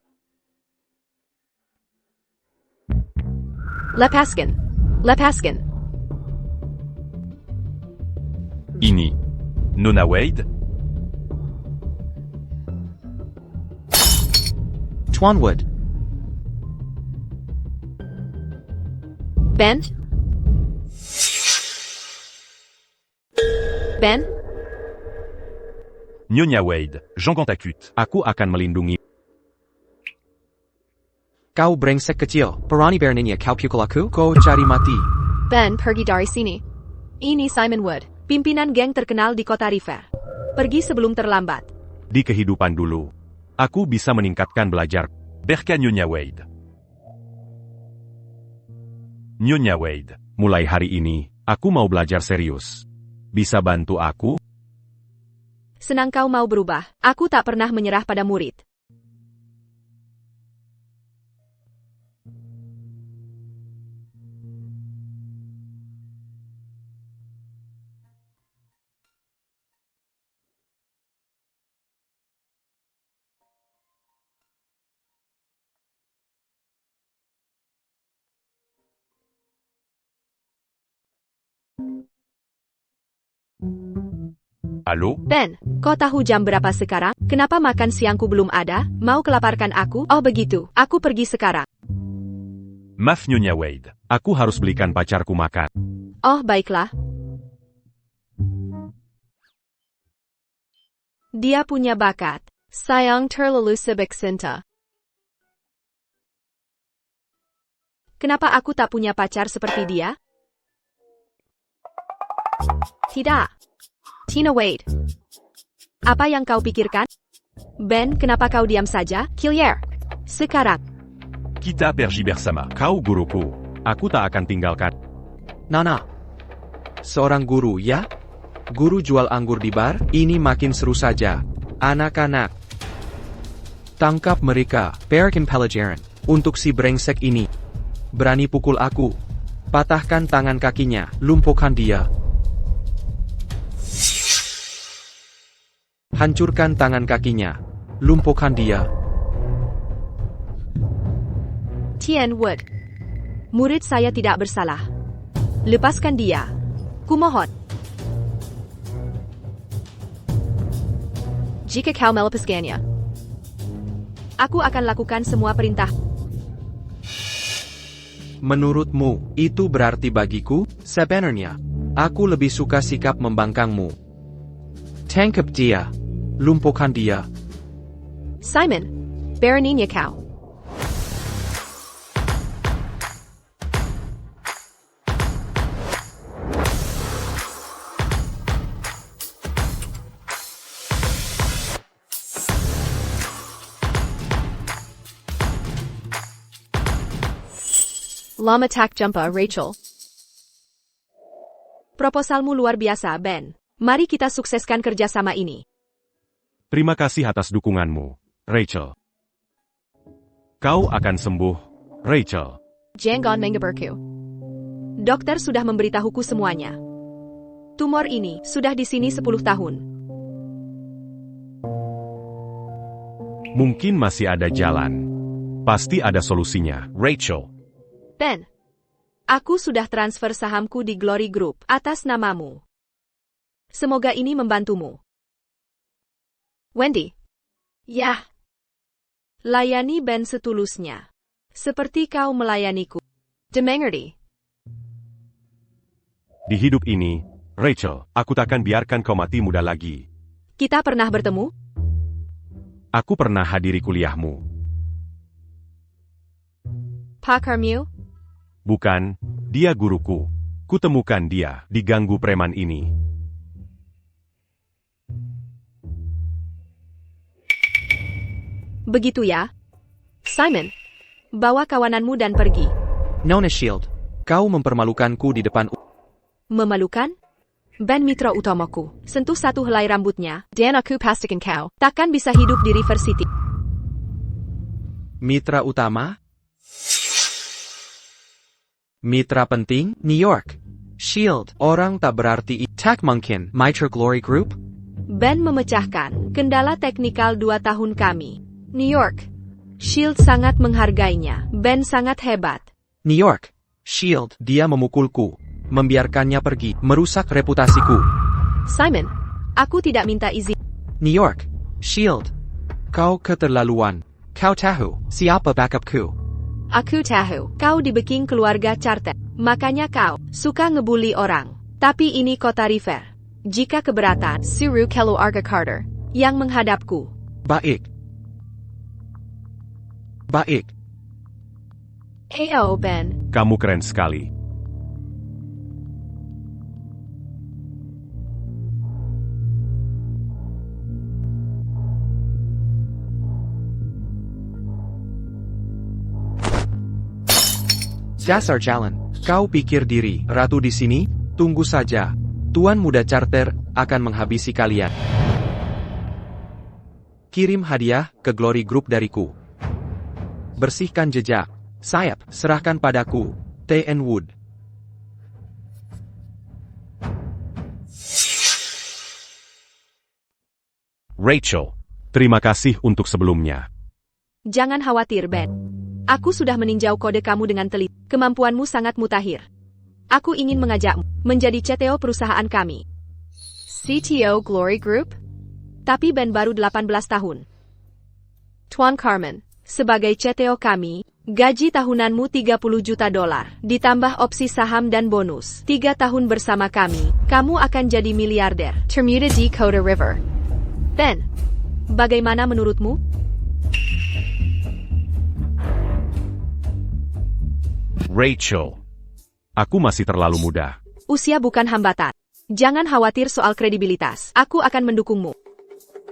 Lepaskan. Lepaskan. Ini. Nona Wade. Tuan Wood. Ben? Ben? Nyonya Wade. Jean Gantakut. Aku akan melindungi. Kau brengsek kecil. Berani beraninya kau pukul aku? Kau cari mati. Ben, pergi dari sini. Ini Simon Wood, pimpinan geng terkenal di kota River. Pergi sebelum terlambat. Di kehidupan dulu, aku bisa meningkatkan belajar. Berka Nyonya Wade. Nyonya Wade. Mulai hari ini, aku mau belajar serius. Bisa bantu aku? Senang kau mau berubah. Aku tak pernah menyerah pada murid. Halo? Ben, kau tahu jam berapa sekarang? Kenapa makan siangku belum ada? Mau kelaparkan aku? Oh begitu, aku pergi sekarang. Maaf Nyonya Wade. Aku harus belikan pacarku makan. Oh baiklah. Dia punya bakat. Sayang terlalu sibuk cinta. Kenapa aku tak punya pacar seperti dia? Tidak. Tina Wade. Apa yang kau pikirkan? Ben, kenapa kau diam saja? Killier. Sekarang. Kita pergi bersama. Kau guruku. Aku tak akan tinggalkan. Nana. Seorang guru, ya? Guru jual anggur di bar? Ini makin seru saja. Anak-anak. Tangkap mereka. Barakin Pelajaran. Untuk si brengsek ini. Berani pukul aku. Patahkan tangan kakinya. Lumpuhkan dia. Hancurkan tangan kakinya. Lumpuhkan dia. Tian Wood. Murid saya tidak bersalah. Lepaskan dia. Kumohon. Jika kau melepaskannya, aku akan lakukan semua perintah. Menurutmu, itu berarti bagiku? Sebenarnya, aku lebih suka sikap membangkangmu. Tangkap dia. Lumpuhkan dia. Simon. Beraninya kau. Lama tak jumpa, Rachel. Proposalmu luar biasa, Ben. Mari kita sukseskan kerjasama ini. Terima kasih atas dukunganmu, Rachel. Kau akan sembuh, Rachel. Jangan mengeberku. Dokter sudah memberitahuku semuanya. Tumor ini sudah di sini 10 tahun. Mungkin masih ada jalan. Pasti ada solusinya, Rachel. Ben, aku sudah transfer sahamku di Glory Group atas namamu. Semoga ini membantumu. Wendy. Ya. Layani Ben setulusnya. Seperti kau melayaniku. Dimengerti. Di hidup ini, Rachel, aku takkan biarkan kau mati muda lagi. Kita pernah bertemu? Aku pernah hadiri kuliahmu. Pak Carmew? Bukan, dia guruku. Kutemukan dia di ganggu preman ini. Begitu ya? Simon, bawa kawananmu dan pergi. Nona Shield. Kau mempermalukanku di depan. Memalukan? Ben mitra utamaku. Sentuh satu helai rambutnya, dan aku pastikan kau takkan bisa hidup di River City. Mitra utama? Mitra penting? New York. Shield. Orang tak berarti. Tak mungkin. Mitra Glory Group? Ben memecahkan kendala teknikal 2 tahun kami. New York. Shield sangat menghargainya. Ben sangat hebat. New York. Shield. Dia memukulku. Membiarkannya pergi. Merusak reputasiku. Simon, aku tidak minta izin. New York. Shield. Kau keterlaluan. Kau tahu siapa backupku? Aku tahu, kau di backing keluarga Carter. Makanya kau suka ngebully orang. Tapi ini kota River. Jika keberatan, suruh keluarga Carter yang menghadapku. Baik. Baik. Ayo, Ben. Kamu keren sekali. Dasar jalan. Kau pikir diri ratu di sini? Tunggu saja. Tuan Muda Carter akan menghabisi kalian. Kirim hadiah ke Glory Group dariku. Bersihkan jejak. Sayap, serahkan padaku. T.N. Wood. Rachel. Terima kasih untuk sebelumnya. Jangan khawatir, Ben. Aku sudah meninjau kode kamu dengan teliti. Kemampuanmu sangat mutakhir. Aku ingin mengajakmu menjadi CTO perusahaan kami. CTO Glory Group? Tapi Ben baru 18 tahun. Tuan Carmen, sebagai CTO kami, gaji tahunanmu 30 juta dolar, ditambah opsi saham dan bonus. 3 tahun bersama kami, kamu akan jadi miliarder. Bermuda Dakota River. Ben, bagaimana menurutmu? Rachel. Aku masih terlalu muda. Usia bukan hambatan. Jangan khawatir soal kredibilitas. Aku akan mendukungmu.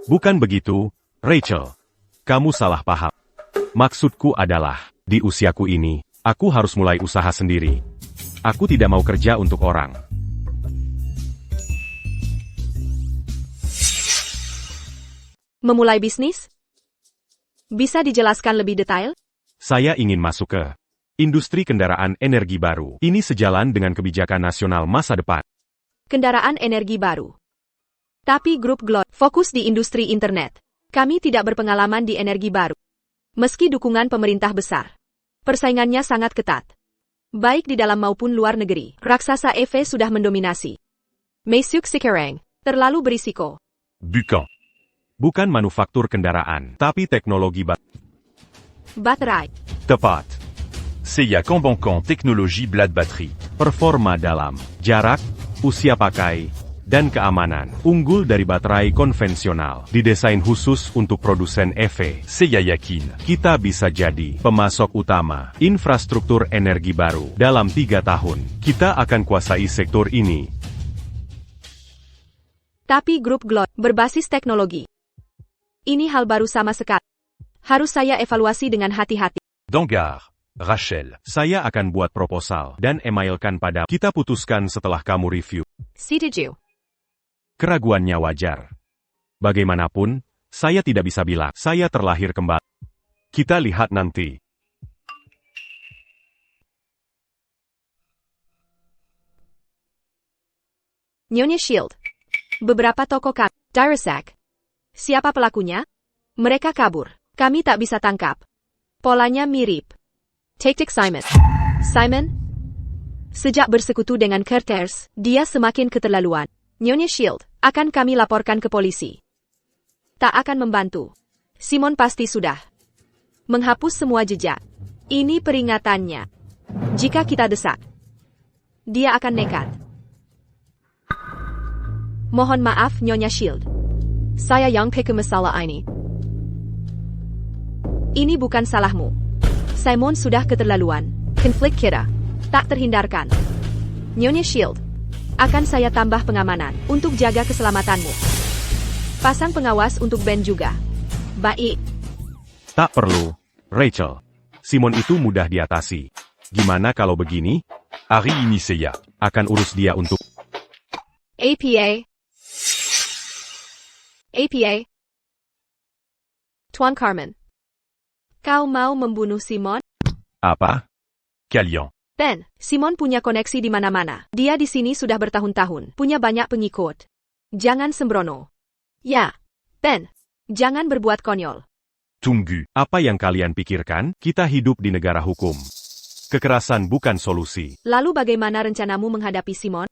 Bukan begitu, Rachel. Kamu salah paham. Maksudku adalah, di usiaku ini, aku harus mulai usaha sendiri. Aku tidak mau kerja untuk orang. Memulai bisnis? Bisa dijelaskan lebih detail? Saya ingin masuk ke industri kendaraan energi baru. Ini sejalan dengan kebijakan nasional masa depan. Kendaraan energi baru. Tapi grup Glory fokus di industri internet. Kami tidak berpengalaman di energi baru. Meski dukungan pemerintah besar. Persaingannya sangat ketat. Baik di dalam maupun luar negeri. Raksasa EV sudah mendominasi. Mesuk Sekarang terlalu berisiko. Bucan. Bukan manufaktur kendaraan, tapi teknologi Baterai. Tepat. Seiya Kanbankan teknologi blade batterie. performa dalam jarak, usia pakai, dan keamanan. Unggul dari baterai konvensional. Didesain khusus untuk produsen EV. Seiya yakin. Kita bisa jadi pemasok utama infrastruktur energi baru. Dalam 3 tahun, kita akan kuasai sektor ini. Tapi grup Glory berbasis teknologi. Ini hal baru sama sekali. Harus saya evaluasi dengan hati-hati. Dangar. Rachel. Saya akan buat proposal dan emailkan pada kita putuskan setelah kamu review. Setuju. Keraguannya wajar. Bagaimanapun, saya tidak bisa bilang saya terlahir kembali. Kita lihat nanti. Nyonya Shield. Beberapa toko kami. Dirasak. Siapa pelakunya? Mereka kabur. Kami tak bisa tangkap. Polanya mirip. Taktik Simon. Simon? Sejak bersekutu dengan Curtis, dia semakin keterlaluan. Nyonya Shield, akan kami laporkan ke polisi. Tak akan membantu. Simon pasti sudah menghapus semua jejak. Ini peringatannya. Jika kita desak, dia akan nekat. Mohon maaf, Nyonya Shield. Saya yang peka masalah ini. Ini bukan salahmu. Simon sudah keterlaluan. Konflik kita tak terhindarkan. Nyonya Shield, akan saya tambah pengamanan untuk jaga keselamatanmu. Pasang pengawas untuk Ben juga. Baik. Tak perlu, Rachel. Simon itu mudah diatasi. Gimana kalau begini? Hari ini Seiya. Akan urus dia untuk APA. APA. Tuan Carmen. Kau mau membunuh Simon? apa? Kalian. Ben, Simon punya koneksi di mana-mana. Dia di sini sudah bertahun-tahun, punya banyak pengikut. Jangan sembrono. Ya, Ben, jangan berbuat konyol. Tunggu. Apa yang kalian pikirkan? Kita hidup di negara hukum. Kekerasan bukan solusi. Lalu bagaimana rencanamu menghadapi Simon?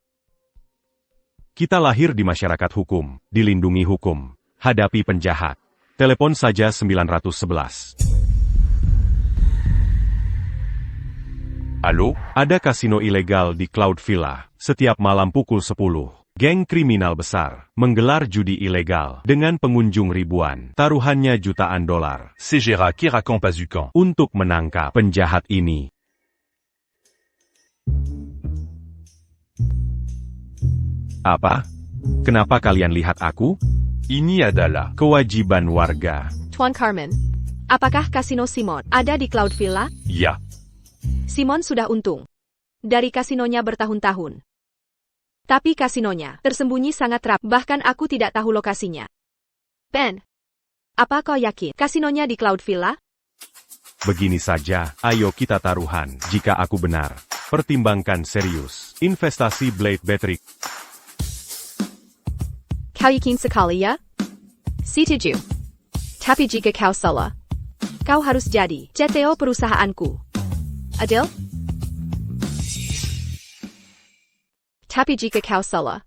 Kita lahir di masyarakat hukum, dilindungi hukum. Hadapi penjahat. Telepon saja 911. Halo? Ada kasino ilegal di Cloud Villa. Setiap malam pukul 10. Geng kriminal besar menggelar judi ilegal dengan pengunjung ribuan. Taruhannya jutaan dolar. Segera Kerakan Pazukan. Untuk menangkap penjahat ini. Apa? Kenapa kalian lihat aku? Ini adalah Kewajiban warga. Tuan Carmen, apakah kasino Simon ada di Cloud Villa? ya. Simon sudah untung dari kasinonya bertahun-tahun. Tapi kasinonya tersembunyi sangat rapi, bahkan aku tidak tahu lokasinya. Ben, Apa kau yakin? Kasinonya di Cloud Villa? Begini saja, ayo kita taruhan. Jika aku benar, pertimbangkan serius. Investasi Blade Battery. Kau yakin sekali ya? Setuju. Tapi jika kau salah, kau harus jadi CTO perusahaanku. Adil? Tapi jika kau salah,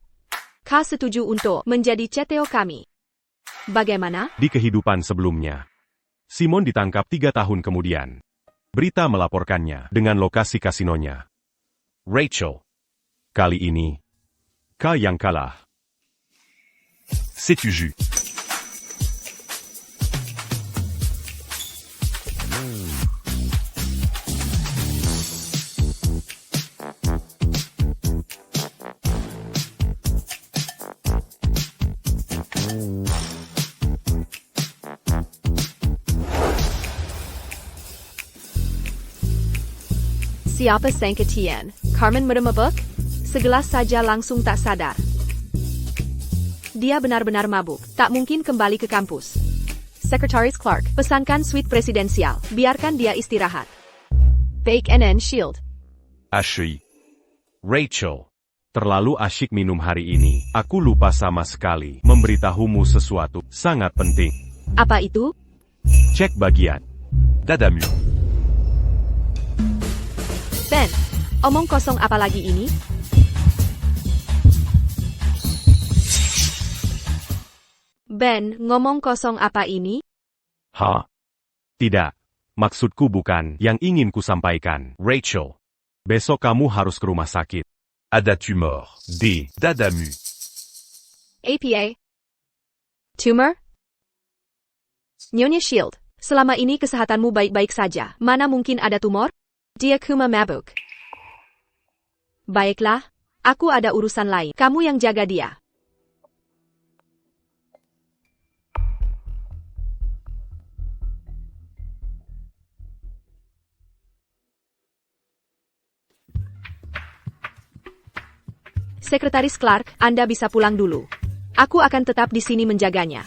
kau setuju untuk menjadi CTO kami. Bagaimana? Di kehidupan sebelumnya, Simon ditangkap 3 tahun kemudian. Berita melaporkannya dengan lokasi kasinonya. Rachel. Kali ini, kau yang kalah. Sais-tu jus? Siapa sangka Tian, Carmen meremabuk? Segelas saja langsung tak sadar. Dia benar-benar mabuk, tak mungkin kembali ke kampus. Sekretaris Clark, pesankan suite presidensial, biarkan dia istirahat. Bake NN Shield. Ashley. Rachel. Terlalu asyik minum hari ini. Aku lupa sama sekali memberitahumu sesuatu sangat penting. Apa itu? Cek bagian. Dadamu. Ben, omong kosong apa lagi ini? Ben, ngomong kosong apa ini? Ha? Tidak. Maksudku bukan yang ingin kusampaikan. Rachel. Besok kamu harus ke rumah sakit. Ada tumor. D. Dadamu. APA. Tumor? Nyonya Shield, selama ini kesehatanmu baik-baik saja. Mana mungkin ada tumor? Dia cuma mabuk. Baiklah, aku ada urusan lain. Kamu yang jaga dia. Sekretaris Clark, Anda bisa pulang dulu. Aku akan tetap di sini menjaganya.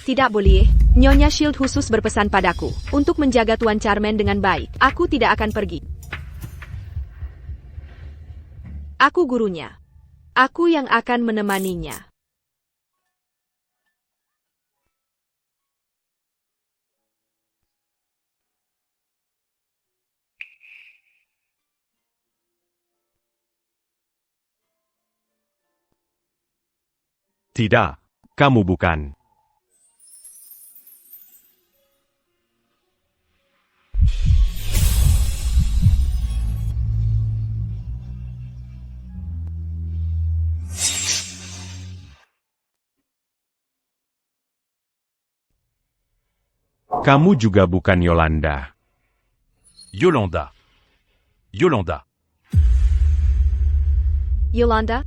Tidak boleh. Nyonya Shield khusus berpesan padaku untuk menjaga Tuan Charmen dengan baik. Aku tidak akan pergi. Aku gurunya. Aku yang akan menemaninya. Tidak, kamu bukan. Kamu juga bukan Yolanda. Yolanda. Yolanda. Yolanda?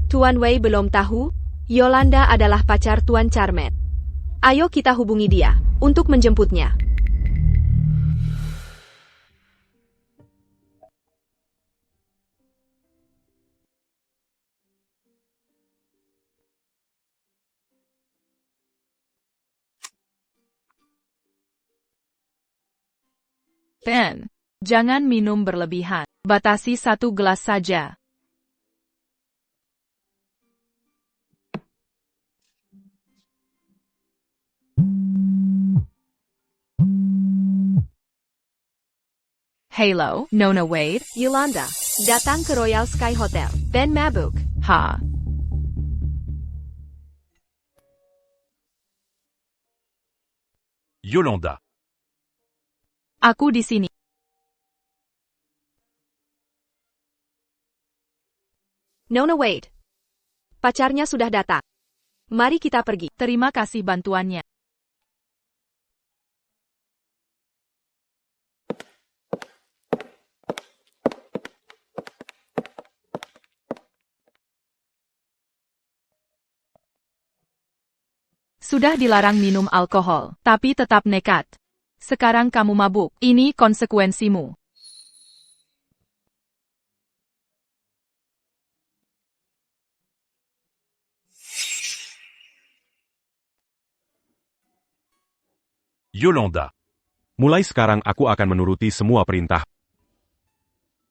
Tuan Wei belum tahu, Yolanda adalah pacar Tuan Charmen. Ayo kita hubungi dia, untuk menjemputnya. Ben, jangan minum berlebihan. Batasi 1 gelas saja. Halo, Nona Wade. Yolanda, datang ke Royal Sky Hotel. Ben mabuk. Ha. Yolanda. Aku di sini. Nona Wade. Pacarnya sudah datang. Mari kita pergi. Terima kasih bantuannya. Sudah dilarang minum alkohol, tapi tetap nekat. Sekarang kamu mabuk, ini konsekuensimu. Yolanda. Mulai sekarang aku akan menuruti semua perintah.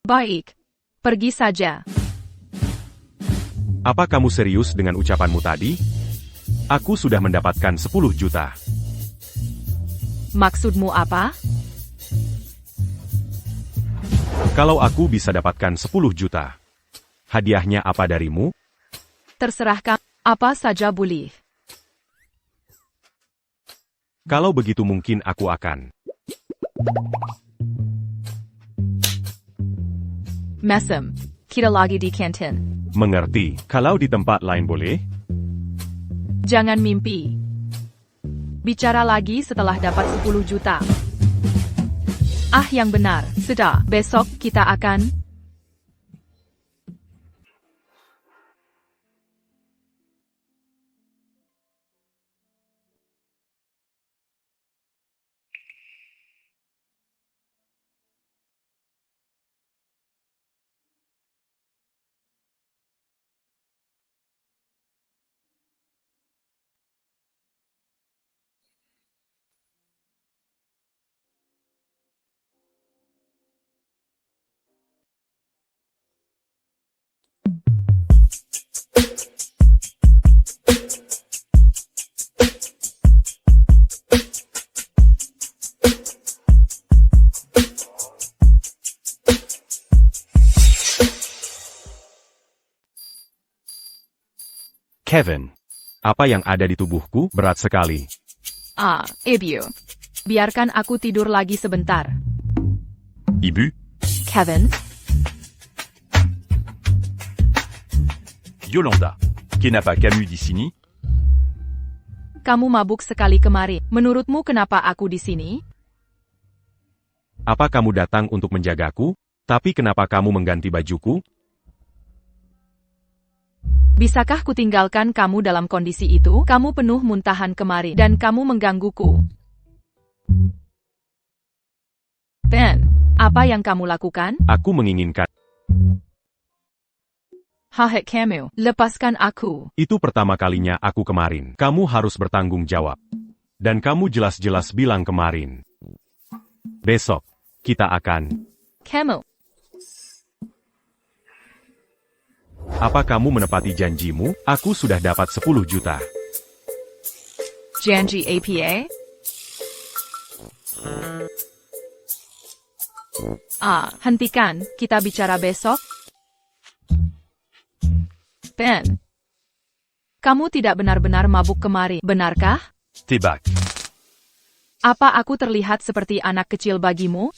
Baik. Pergi saja. Apa kamu serius dengan ucapanmu tadi? Aku sudah mendapatkan 10 juta. Maksudmu apa? Kalau aku bisa dapatkan 10 juta, hadiahnya apa darimu? Terserah kamu. Apa saja boleh. Kalau begitu mungkin aku akan. Mesem. Kita lagi di kantin. Mengerti, kalau di tempat lain boleh? Jangan mimpi. Bicara lagi setelah dapat 10 juta. Ah, yang benar. Sudah, besok kita akan... Kevin, apa yang ada di tubuhku berat sekali. Ibu. Biarkan aku tidur lagi sebentar. Ibu. Kevin, Yolanda. Kenapa kamu di sini? kamu mabuk sekali kemarin. Menurutmu kenapa aku di sini? Apa kamu datang untuk menjagaku? Tapi kenapa kamu mengganti bajuku? Bisakah kutinggalkan kamu dalam kondisi itu? Kamu penuh muntahan kemarin, dan kamu menggangguku. Ben, apa yang kamu lakukan? Aku menginginkan. Hahek kamu, lepaskan aku. Itu pertama kalinya aku kemarin. Kamu harus bertanggung jawab. Dan kamu jelas-jelas bilang kemarin. Besok, kita akan. Kamu, Apa kamu menepati janjimu? Aku sudah dapat 10 juta. janji APA? Hentikan, kita bicara besok. Ben, kamu tidak benar-benar mabuk kemarin, benarkah? Tebak. Apa aku terlihat seperti anak kecil bagimu?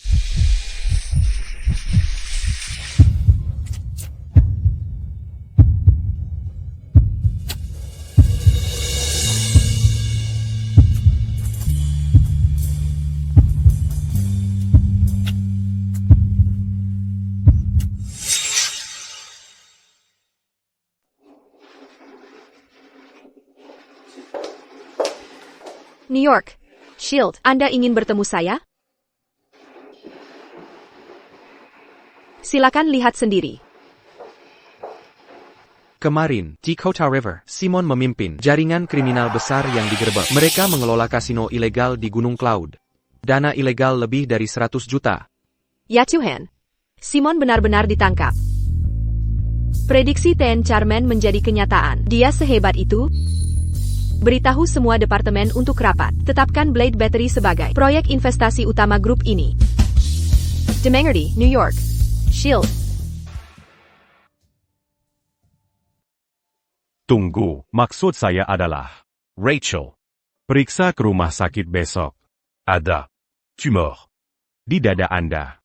New York. Shield, Anda ingin bertemu saya? Silakan lihat sendiri. Kemarin, di Kota River, Simon memimpin jaringan kriminal besar yang digerebek. Mereka mengelola kasino ilegal di Gunung Cloud. Dana ilegal lebih dari 100 juta. Ya Tuhan. Simon benar-benar ditangkap. Prediksi Ten Charman menjadi kenyataan. Dia sehebat itu? Beritahu semua departemen untuk rapat. Tetapkan Blade Battery sebagai proyek investasi utama grup ini. Demengerty, New York. Shield. Tunggu, maksud saya adalah. Rachel. Periksa ke rumah sakit besok. Ada. Tumor. Di dada Anda.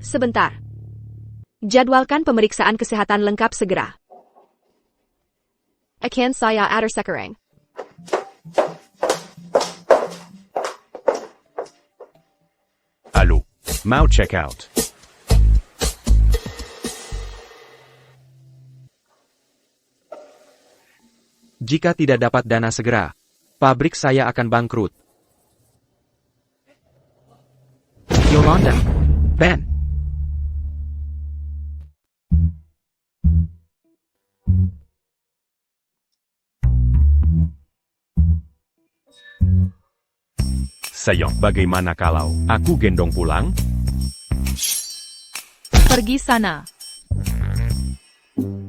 Sebentar. Jadwalkan pemeriksaan kesehatan lengkap segera. Akan saya atur sekarang. Allô. Mau check out. Jika tidak dapat dana segera, pabrik saya akan bangkrut. Yolanda. Ben. Saillant. Bagaimana kalau aku gendong pulang? Pergi sana.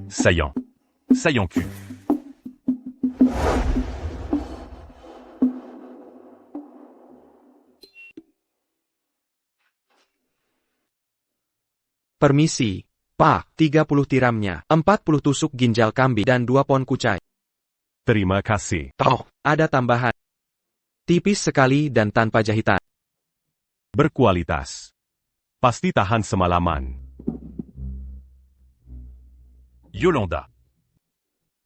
Saillant. Saillant cul. Permisi, Pak, 30 tiramnya, 40 tusuk ginjal kambing dan 2 pon kucai. Terima kasih. Oh, ada tambahan. Tipis sekali dan tanpa jahitan. Berkualitas. Pasti tahan semalaman. Yolanda.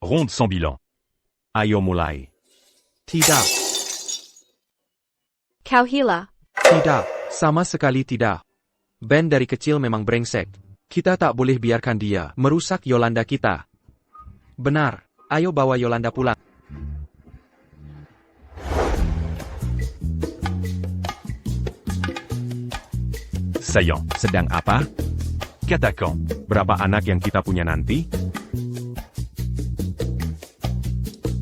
Ronde sans bilan. Ayo mulai. Tidak, Kau hila. tidak, sama sekali tidak. Ben dari kecil memang brengsek. Kita tak boleh biarkan dia merusak Yolanda kita. Benar, ayo bawa Yolanda pulang. Saillant. Sedang apa? Qu'attaquant. Berapa anak yang kita punya nanti?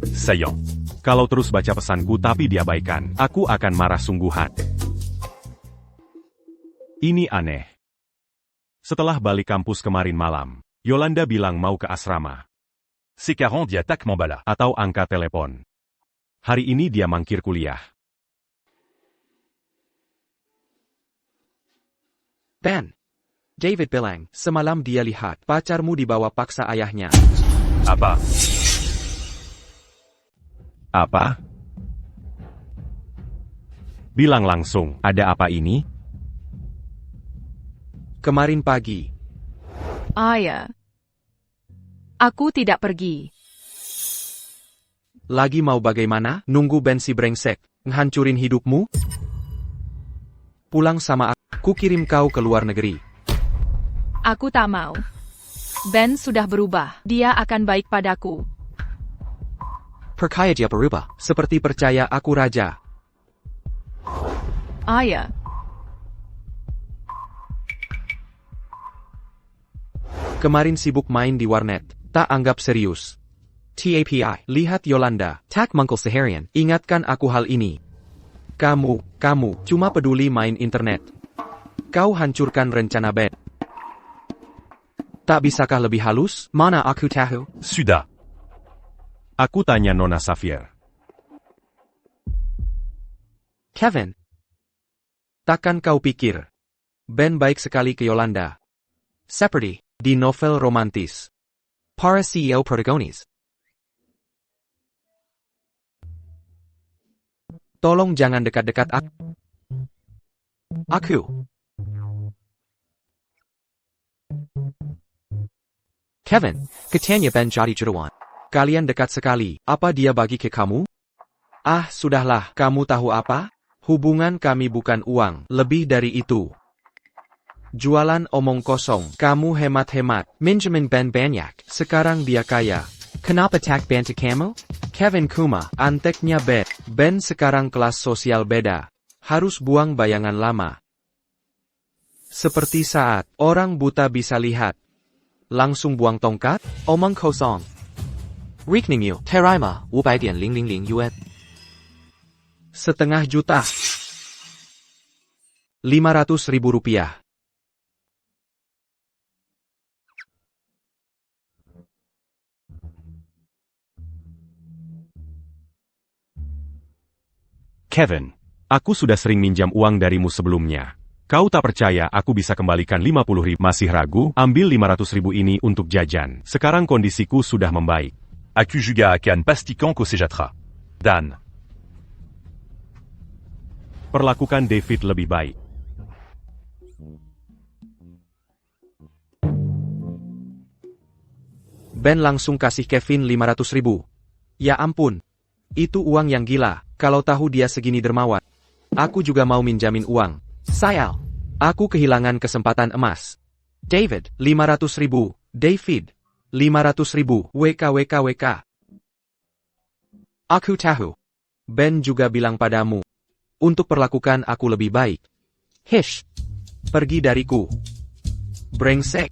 Saillant. Kalau terus baca pesanku tapi diabaikan, aku akan marah sungguhan. Ini aneh. Setelah balik kampus kemarin malam, Yolanda bilang mau ke asrama. C'est 40 dit attaque Mambala. Atau angka telepon. Hari ini dia mangkir kuliah. Ben. David bilang, semalam dia lihat pacarmu dibawa paksa ayahnya. Apa? Apa? Bilang langsung, ada apa ini? Kemarin pagi. Ayah. Aku tidak pergi. Lagi mau bagaimana? Nunggu Ben si brengsek ngehancurin hidupmu? Pulang sama aku, kirim kau ke luar negeri. Aku tak mau. Ben sudah berubah. Dia akan baik padaku. Percaya dia berubah. Seperti percaya aku raja. Ayah. Kemarin sibuk main di warnet. Tak anggap serius. TAPI. Lihat Yolanda. Tak Mungkul Seharian. Ingatkan aku hal ini. Kamu cuma peduli main internet. Kau hancurkan rencana Ben. Tak bisakah lebih halus? Mana aku tahu? Sudah. Aku tanya Nona Xavier. Kevin. Takkan kau pikir Ben baik sekali ke Yolanda? Seperti. Di novel romantis. Para CEO protagonis. Tolong jangan dekat-dekat Aku. Kevin. Katanya Ben jadi jutawan. Kalian dekat sekali. Apa dia bagi ke kamu? Ah, sudahlah. Kamu tahu apa? Hubungan kami bukan uang. Lebih dari itu. Jualan omong kosong. Kamu hemat-hemat. Minjamin Ben banyak. Sekarang dia kaya. Kenapa tak bantu kamu? Kevin Kuma. Anteknya Ben. Ben sekarang kelas sosial beda. Harus buang bayangan lama. Seperti saat orang buta bisa lihat. Langsung buang tongkat? Omong kosong. Rekening you. Terima 500,000 yuan. Setengah juta. 500.000 rupiah. Kevin, aku sudah sering minjam uang darimu sebelumnya. Kau tak percaya aku bisa kembalikan 50.000? Masih ragu? Ambil 500.000 ini untuk jajan. Sekarang kondisiku sudah membaik. Aku juga akan pastikan kau sejahtera. Dan. Perlakukan David lebih baik. Ben langsung kasih Kevin 500.000. Ya ampun. Itu uang yang gila. Kalau tahu dia segini dermawan. Aku juga mau minjamin uang. Sayal. Aku kehilangan kesempatan emas. David. 500.000. David. 500.000. WK. Aku tahu. Ben juga bilang padamu. Untuk perlakukan aku lebih baik. Hish. Pergi dariku. Brengsek.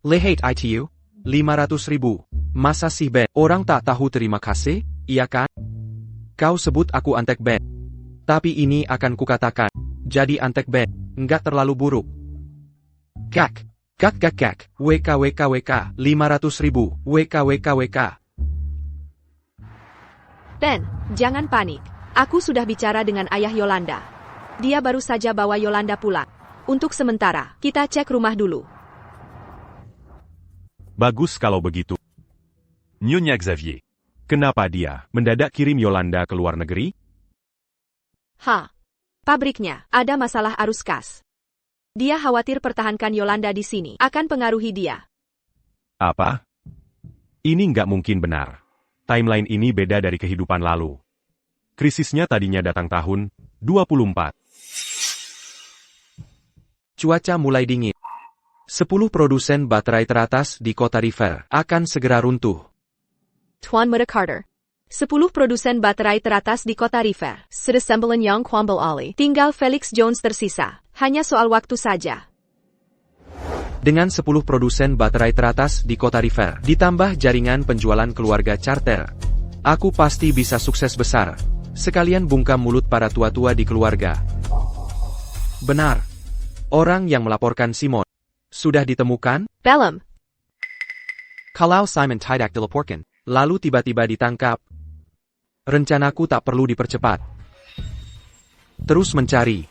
Lihat itu. 500.000. Masa sih Ben? Orang tak tahu terima kasih, iya kan? Kau sebut aku antek Ben. Tapi ini akan kukatakan. Jadi antek Ben, enggak terlalu buruk. Kak. WK 500.000, WK. Ben, jangan panik. Aku sudah bicara dengan ayah Yolanda. Dia baru saja bawa Yolanda pulang. Untuk sementara, kita cek rumah dulu. Bagus kalau begitu. Nyonya Xavier. Kenapa dia mendadak kirim Yolanda ke luar negeri? Pabriknya ada masalah arus kas. Dia khawatir pertahankan Yolanda di sini akan pengaruhi dia. Apa? Ini nggak mungkin benar. Timeline ini beda dari kehidupan lalu. Krisisnya tadinya datang tahun 24. Cuaca mulai dingin. 10 produsen baterai teratas di kota River akan segera runtuh. Tuan Muda Carter. 10 produsen baterai teratas di kota River sudah sembilan yang kuambal alih. Tinggal Felix Jones tersisa. Hanya soal waktu saja. Dengan 10 produsen baterai teratas di kota River, ditambah jaringan penjualan keluarga charter, aku pasti bisa sukses besar. Sekalian bungkam mulut para tua-tua di keluarga. Benar. Orang yang melaporkan Simon sudah ditemukan? Belum. Kalau Simon tidak dilaporkan, Lalu tiba-tiba ditangkap. Rencanaku tak perlu dipercepat. Terus mencari.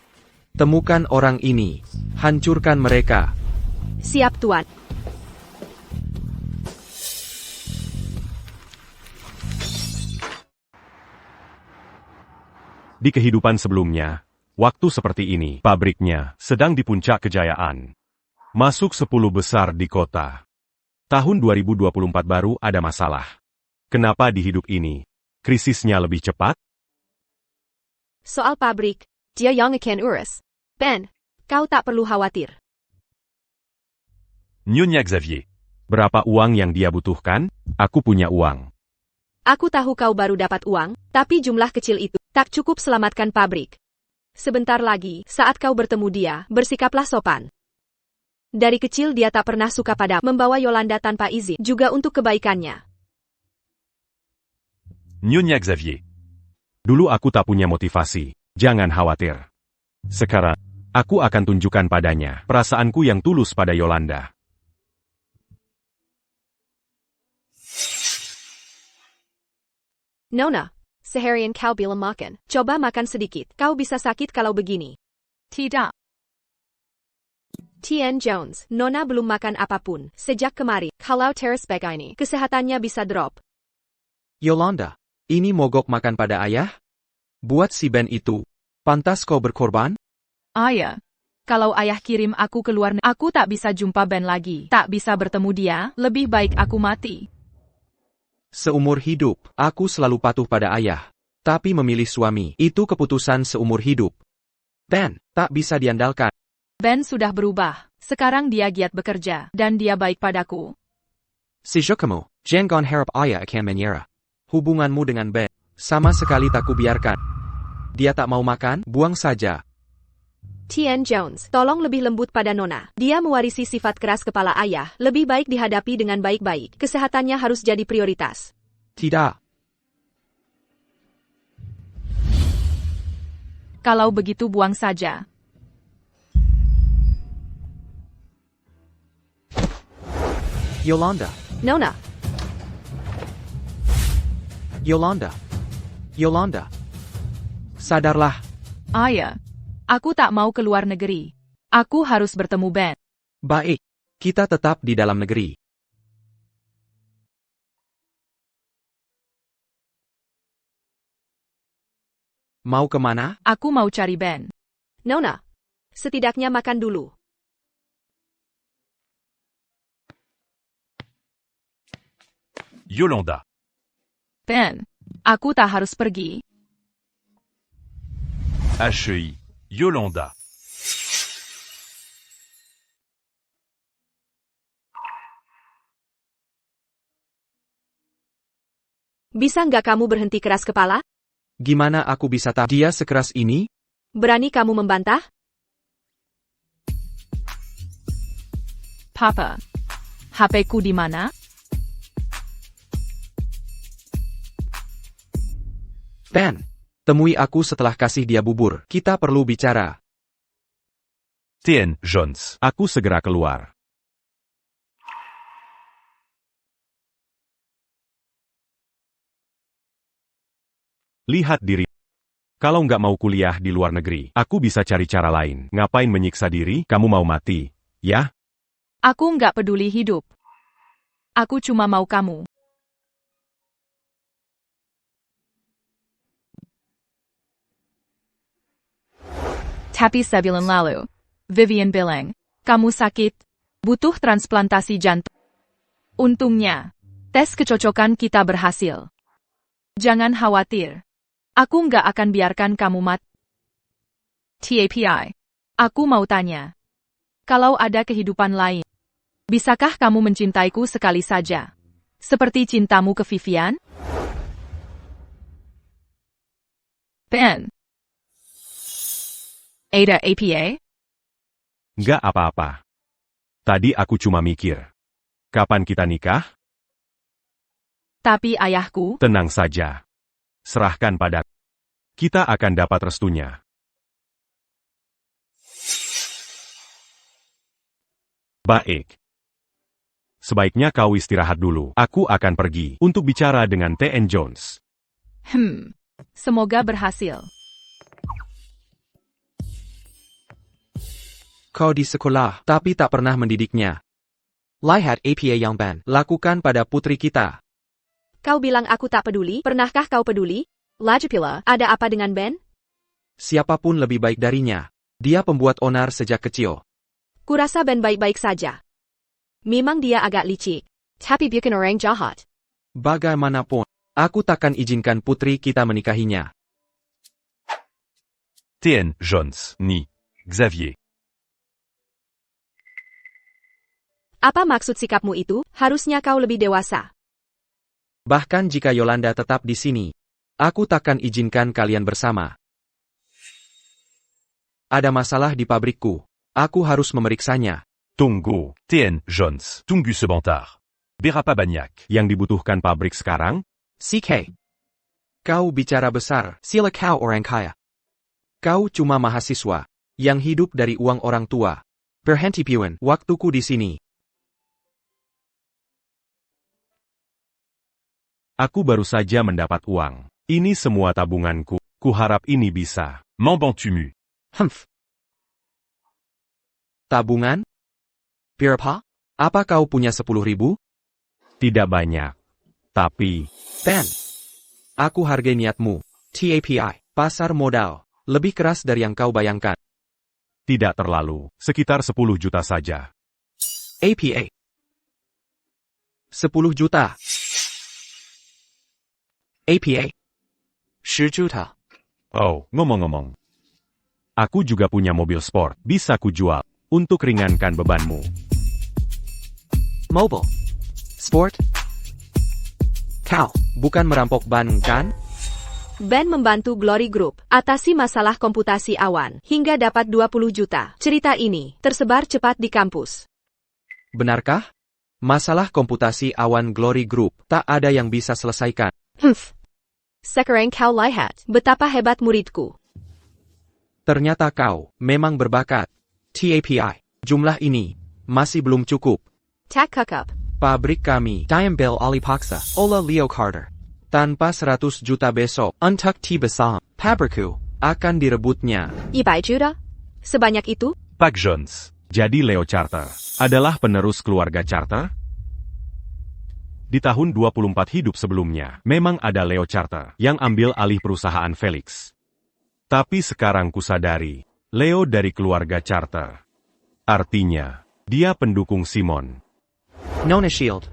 Temukan orang ini. Hancurkan mereka. Siap, Tuan. Di kehidupan sebelumnya, waktu seperti ini, pabriknya sedang di puncak kejayaan. Masuk 10 besar di kota. Tahun 2024 baru ada masalah. Kenapa di hidup ini, krisisnya lebih cepat? Soal pabrik, dia yang akan urus. Ben, kau tak perlu khawatir. Nyonya Xavier. Berapa uang yang dia butuhkan? Aku punya uang. Aku tahu kau baru dapat uang, tapi jumlah kecil itu tak cukup selamatkan pabrik. Sebentar lagi, saat kau bertemu dia, bersikaplah sopan. Dari kecil dia tak pernah suka pada membawa Yolanda tanpa izin, juga untuk kebaikannya. Nyonya Xavier. Dulu aku tak punya motivasi, jangan khawatir. Sekarang, aku akan tunjukkan padanya perasaanku yang tulus pada Yolanda. Nona, seharian kau belum makan. Coba makan sedikit, kau bisa sakit kalau begini. Tidak. Tien Jones, Nona belum makan apapun sejak kemarin. Kalau terus begini, kesehatannya bisa drop. Yolanda, ini mogok makan pada ayah? Buat si Ben itu, pantas kau berkorban? Ayah. Kalau ayah kirim aku ke luar negeri, aku tak bisa jumpa Ben lagi. Tak bisa bertemu dia, lebih baik aku mati. Seumur hidup, aku selalu patuh pada ayah. Tapi memilih suami, itu keputusan seumur hidup. Ben, tak bisa diandalkan. Ben sudah berubah. Sekarang dia giat bekerja, dan dia baik padaku. Sejak kamu, jangan harap ayah akan menyerah. Hubunganmu dengan Ben, sama sekali tak kubiarkan. Dia tak mau makan, buang saja. Tien Jones, tolong lebih lembut pada Nona. Dia mewarisi sifat keras kepala ayah, lebih baik dihadapi dengan baik-baik. Kesehatannya harus jadi prioritas. Tidak. Kalau begitu buang saja. Yolanda. Nona. Yolanda. Sadarlah. Ayah. Aku tak mau ke luar negeri. Aku harus bertemu Ben. Baik. Kita tetap di dalam negeri. Mau kemana? Aku mau cari Ben. Nona. Setidaknya makan dulu. Yolanda. Ben. Aku tak harus pergi. HEI. Yolanda. Bisa nggak kamu berhenti keras kepala? Gimana aku bisa tahu dia sekeras ini? Berani kamu membantah? Papa. HP-ku di mana? Ben, temui aku setelah kasih dia bubur. Kita perlu bicara. Tien, Jones. Aku segera keluar. Lihat diri. Kalau nggak mau kuliah di luar negeri, aku bisa cari cara lain. Ngapain menyiksa diri? Kamu mau mati, ya? Aku nggak peduli hidup. Aku cuma mau kamu. Tapi sebulan lalu, Vivian bilang, kamu sakit, butuh transplantasi jantung. Untungnya, tes kecocokan kita berhasil. Jangan khawatir. Aku nggak akan biarkan kamu mati. TAPI. Aku mau tanya. Kalau ada kehidupan lain, bisakah kamu mencintaiku sekali saja? Seperti cintamu ke Vivian? Ben. Ada APA? Nggak apa-apa. Tadi aku cuma mikir. Kapan kita nikah? Tapi ayahku, Tenang saja. Serahkan pada. Kita akan dapat restunya. Baik. Sebaiknya kau istirahat dulu. Aku akan pergi untuk bicara dengan T.N. Jones. semoga berhasil. Kau di sekolah, tapi tak pernah mendidiknya. Lihat APA yang ban. Lakukan pada putri kita. Kau bilang aku tak peduli, pernahkah kau peduli? Lagipula, ada apa dengan Ben? Siapapun lebih baik darinya. Dia pembuat onar sejak kecil. Kurasa Ben baik-baik saja. Memang dia agak licik. Tapi bukan orang jahat. Bagaimanapun, aku takkan izinkan putri kita menikahinya. Tien, Jones. Ni. Xavier. Apa maksud sikapmu itu? Harusnya kau lebih dewasa. Bahkan jika Yolanda tetap di sini, aku takkan izinkan kalian bersama. Ada masalah di pabrikku. Aku harus memeriksanya. Tunggu. Tien, Jones. Tunggu sebentar. Berapa banyak Yang dibutuhkan pabrik sekarang? CK. Kau bicara besar. Sila kau orang kaya. Kau cuma mahasiswa yang hidup dari uang orang tua. Berhenti Puan. Waktuku di sini. Aku baru saja mendapat uang. Ini semua tabunganku. Kuharap ini bisa. M'en bantumu. Humph. Tabungan? Birapa? Apa kau punya 10.000? Tidak banyak. Tapi, Ben, aku hargai niatmu. TAPI. Pasar modal. Lebih keras dari yang kau bayangkan. tidak terlalu. Sekitar 10 juta saja. APA. 10 juta. APA. 10 juta. Oh, ngomong-ngomong. Aku juga punya mobil sport. Bisa kujual. Untuk ringankan bebanmu. Mobile. Sport. Kau. Bukan merampok ban, kan? Ben membantu Glory Group atasi masalah komputasi awan hingga dapat 20 juta. Cerita ini tersebar cepat di kampus. Benarkah? Masalah komputasi awan Glory Group tak ada yang bisa selesaikan. Sekarang kau lihat betapa hebat muridku. Ternyata kau memang berbakat. TAPI. Jumlah ini masih belum cukup. Tak cukup. Pabrik kami Diambil Ali Paksa. Ola Leo Carter. tanpa 100 juta besok Untuk Tibasam. Pabriku. akan direbutnya. 100 juta? Sebanyak itu? Pak Jones. Jadi Leo Charter adalah penerus keluarga Charter? Di tahun 24 hidup sebelumnya, memang ada Leo Charter yang ambil alih perusahaan Felix. Tapi sekarang kusadari, Leo dari keluarga Charter. Artinya, dia pendukung Simon. Nona Shield.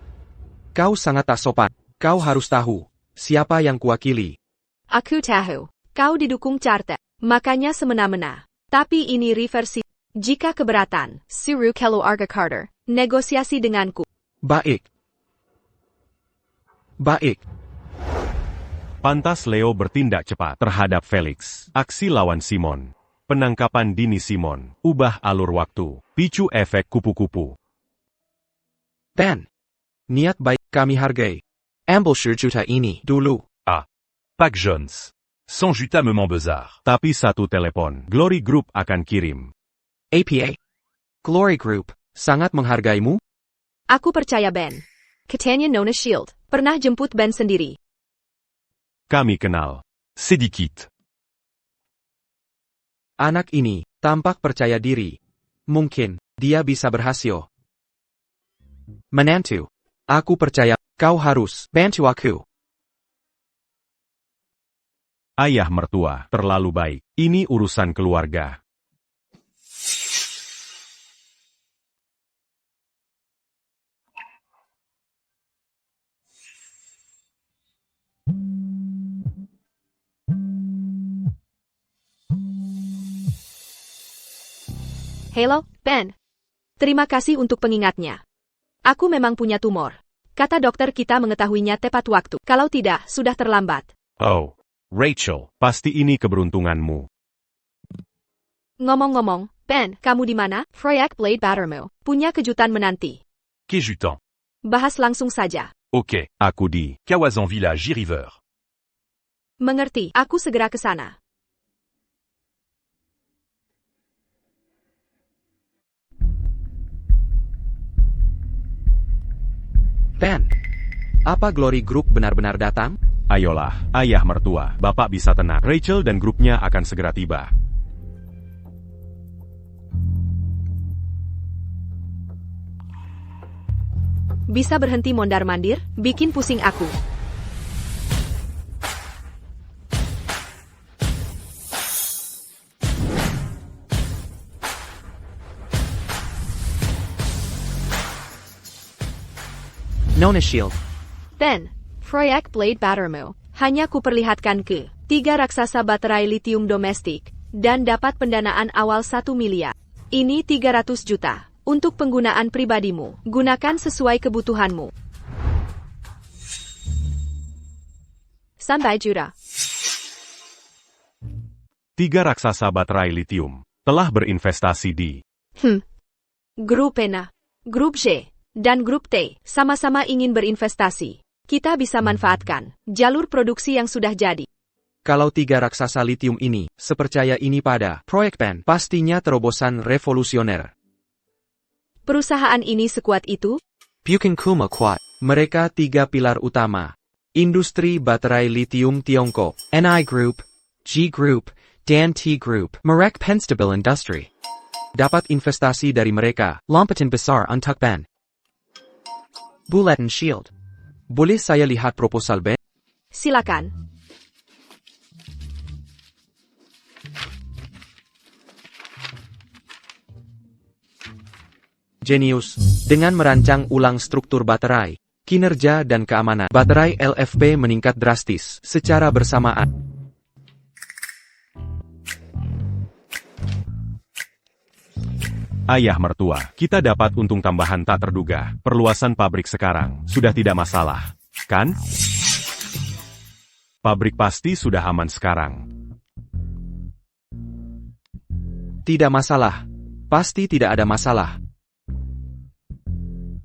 Kau sangat tak sopan. Kau harus tahu siapa yang kuwakili. Aku tahu. Kau didukung Charter. Makanya semena-mena. Tapi ini reversi. Jika keberatan, suruh keluarga Carter negosiasi denganku. Baik. Baik. Pantas Leo bertindak cepat terhadap Felix. Aksi lawan Simon. Penangkapan dini Simon. Ubah alur waktu. Picu efek kupu-kupu. Ben. Niat baik kami hargai. Ambil 10 juta ini. Dulu. Pak Jones. 100 juta memang besar. Tapi satu telepon, Glory Group akan kirim. APA. Glory Group, sangat menghargaimu? Aku percaya Ben. Katanya Nona Shield pernah jemput Ben sendiri. Kami kenal. Sedikit. Anak ini tampak percaya diri. Mungkin dia bisa berhasil. Menantu, aku percaya kau harus bantu aku. Ayah mertua, terlalu baik. Ini urusan keluarga. Halo, Ben. Terima kasih untuk pengingatnya. Aku memang punya tumor. Kata dokter kita mengetahuinya tepat waktu. Kalau tidak, sudah terlambat. Oh, Rachel, pasti ini keberuntunganmu. Ngomong-ngomong, Ben, kamu di mana? Freyak Blade Battermo punya kejutan menanti. Kejutan. Bahas langsung saja. Ok. Aku di Kawazan Villa J-River. Mengerti, aku segera ke sana. Ben, apa Glory Group benar-benar datang? Ayolah, ayah mertua, bapak bisa tenang. Rachel dan grupnya akan segera tiba. Bisa berhenti mondar-mandir, bikin pusing aku. Nona Shield. Ben, Freyak Blade Battermo hanya kuperlihatkan ke 3 raksasa baterai litium domestik dan dapat pendanaan awal 1 miliar. Ini 300 juta untuk penggunaan pribadimu. Gunakan sesuai kebutuhanmu. Sampai jumpa. 3 raksasa baterai litium telah berinvestasi di Grup Ena, Grup G, dan Grup T sama-sama ingin berinvestasi. Kita bisa manfaatkan jalur produksi yang sudah jadi. Kalau 3 raksasa litium ini sepercaya ini pada proyek Ben, pastinya terobosan revolusioner. Perusahaan ini sekuat itu? Bukan kuma kuat. Mereka 3 pilar utama. Industri baterai litium Tiongkok, NI Group, G Group, dan T Group. Merek Penstabil Industry. Dapat investasi dari mereka, lompatan besar untuk Ben. Bulletin Shield. Boleh saya lihat proposal Ben? Silakan. Genius, dengan merancang ulang struktur baterai, kinerja dan keamanan, baterai LFP meningkat drastis secara bersamaan. ayah mertua. Kita dapat untung tambahan tak terduga. Perluasan pabrik sekarang sudah tidak masalah, kan? Pabrik pasti sudah aman sekarang. Tidak masalah. Pasti tidak ada masalah.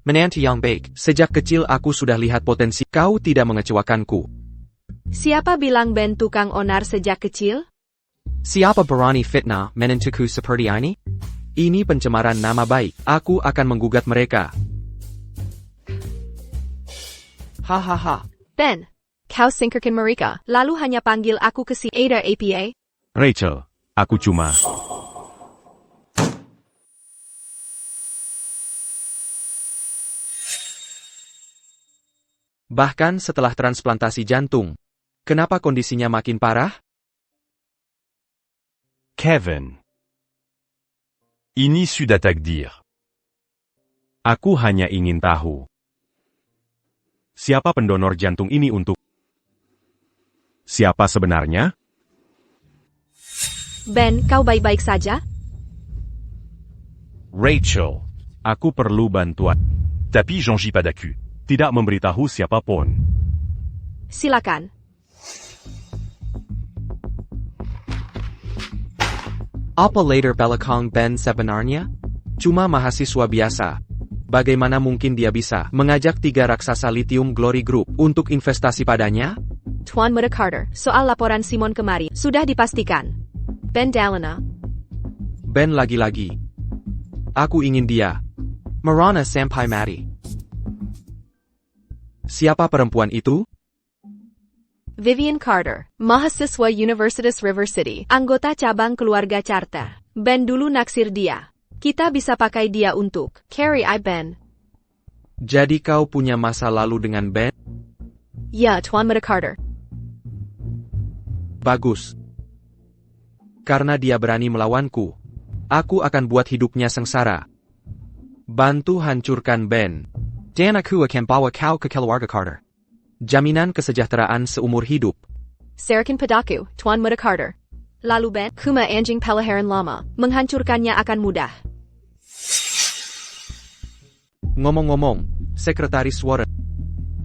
Menantu yang baik. Sejak kecil aku sudah lihat potensi. Kau tidak mengecewakanku. Siapa bilang Ben tukang onar sejak kecil? Siapa berani fitnah menantuku seperti ini? Ini pencemaran nama baik. Aku akan menggugat mereka. Hahaha. Ben, kau singkirkan mereka, lalu hanya panggil aku ke si Ada APA? Rachel, aku cuma... Bahkan setelah transplantasi jantung. Kenapa kondisinya makin parah? Kevin. Ini sudah takdir. Aku hanya ingin tahu. Siapa pendonor jantung ini untuk? Siapa sebenarnya? Ben, kau baik-baik saja? Rachel. Aku perlu bantuan. Tapi j'en pas d'accu. Tidak memberitahu siapapun. Silakan. Apa later belakang Ben sebenarnya? Cuma mahasiswa biasa. Bagaimana mungkin dia bisa mengajak 3 raksasa lithium Glory Group untuk investasi padanya? Tuan Muda Carter, soal laporan Simon kemarin, sudah dipastikan. Ben Dalena. Ben lagi-lagi. Aku ingin dia. Marana Sampai Mati. Siapa perempuan itu? Vivian Carter, mahasiswa Universitas River City, anggota cabang keluarga charter. Ben dulu naksir dia. Kita bisa pakai dia untuk carry Ben. Jadi kau punya masa lalu dengan Ben? Ya, Tuan Muda Carter. Bagus. Karena dia berani melawanku, aku akan buat hidupnya sengsara. Bantu hancurkan Ben. Dan aku akan bawa kau ke keluarga Carter. Jaminan kesejahteraan seumur hidup. Sarakin padaku, Tuan Muda Carter. Lalu Ben, kuma anjing pelaharan lama, menghancurkannya akan mudah. Ngomong-ngomong, Sekretaris Warren,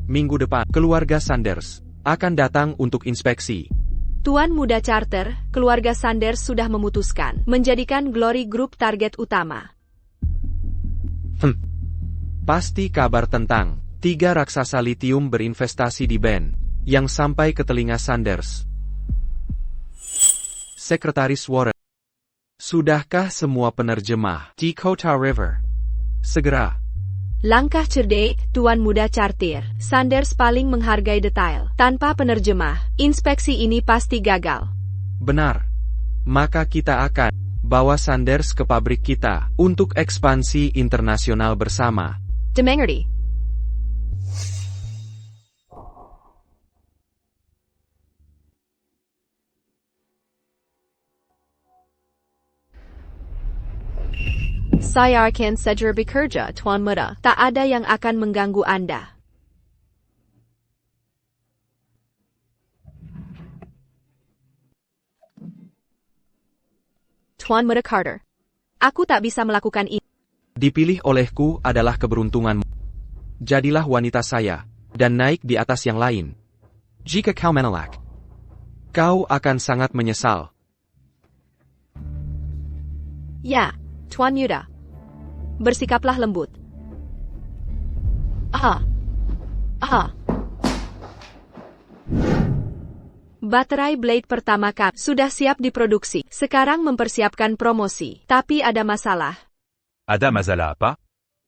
minggu depan, keluarga Sanders akan datang untuk inspeksi. Tuan Muda Charter, keluarga Sanders sudah memutuskan menjadikan Glory Group target utama. Pasti kabar tentang 3 raksasa litium berinvestasi di Ben yang sampai ke telinga Sanders. Sekretaris Warren, sudahkah semua penerjemah Dakota River? Segera. Langkah cerdik, Tuan Muda Charter. Sanders paling menghargai detail. Tanpa penerjemah, inspeksi ini pasti gagal. Benar. Maka kita akan bawa Sanders ke pabrik kita untuk ekspansi internasional bersama. Dimengerti. Saya akan segera bekerja, Tuan Muda. Tak ada yang akan mengganggu Anda. Tuan Muda Carter. Aku tak bisa melakukan ini. Dipilih olehku adalah keberuntunganmu. Jadilah wanita saya, dan naik di atas yang lain. Jika kau menolak, Kau akan sangat menyesal. Ya, Tuan Muda. Bersikaplah lembut. Baterai blade pertama Kap sudah siap diproduksi. Sekarang mempersiapkan promosi. Tapi ada masalah. Ada masalah apa?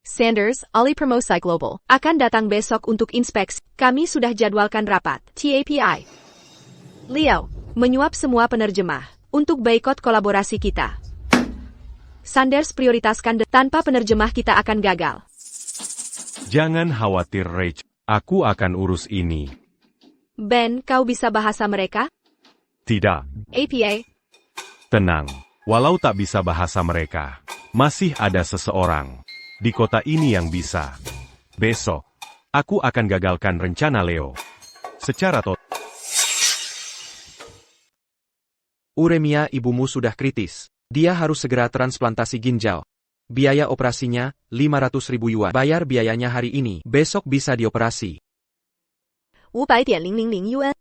Sanders, ahli promosi global, akan datang besok untuk inspeksi. Kami sudah jadwalkan rapat. TAPI. Leo, menyuap semua penerjemah untuk boikot kolaborasi kita. Sanders prioritaskan tanpa penerjemah kita akan gagal. Jangan khawatir, Rach. Aku akan urus ini. Ben, kau bisa bahasa mereka? Tidak. APA. Tenang. Walau tak bisa bahasa mereka, masih ada seseorang di kota ini yang bisa. Besok, aku akan gagalkan rencana Leo. Secara total. Uremia, ibumu sudah kritis. Dia harus segera transplantasi ginjal. Biaya operasinya, 500.000 yuan. Bayar biayanya hari ini, besok bisa dioperasi. 500,000 yuan.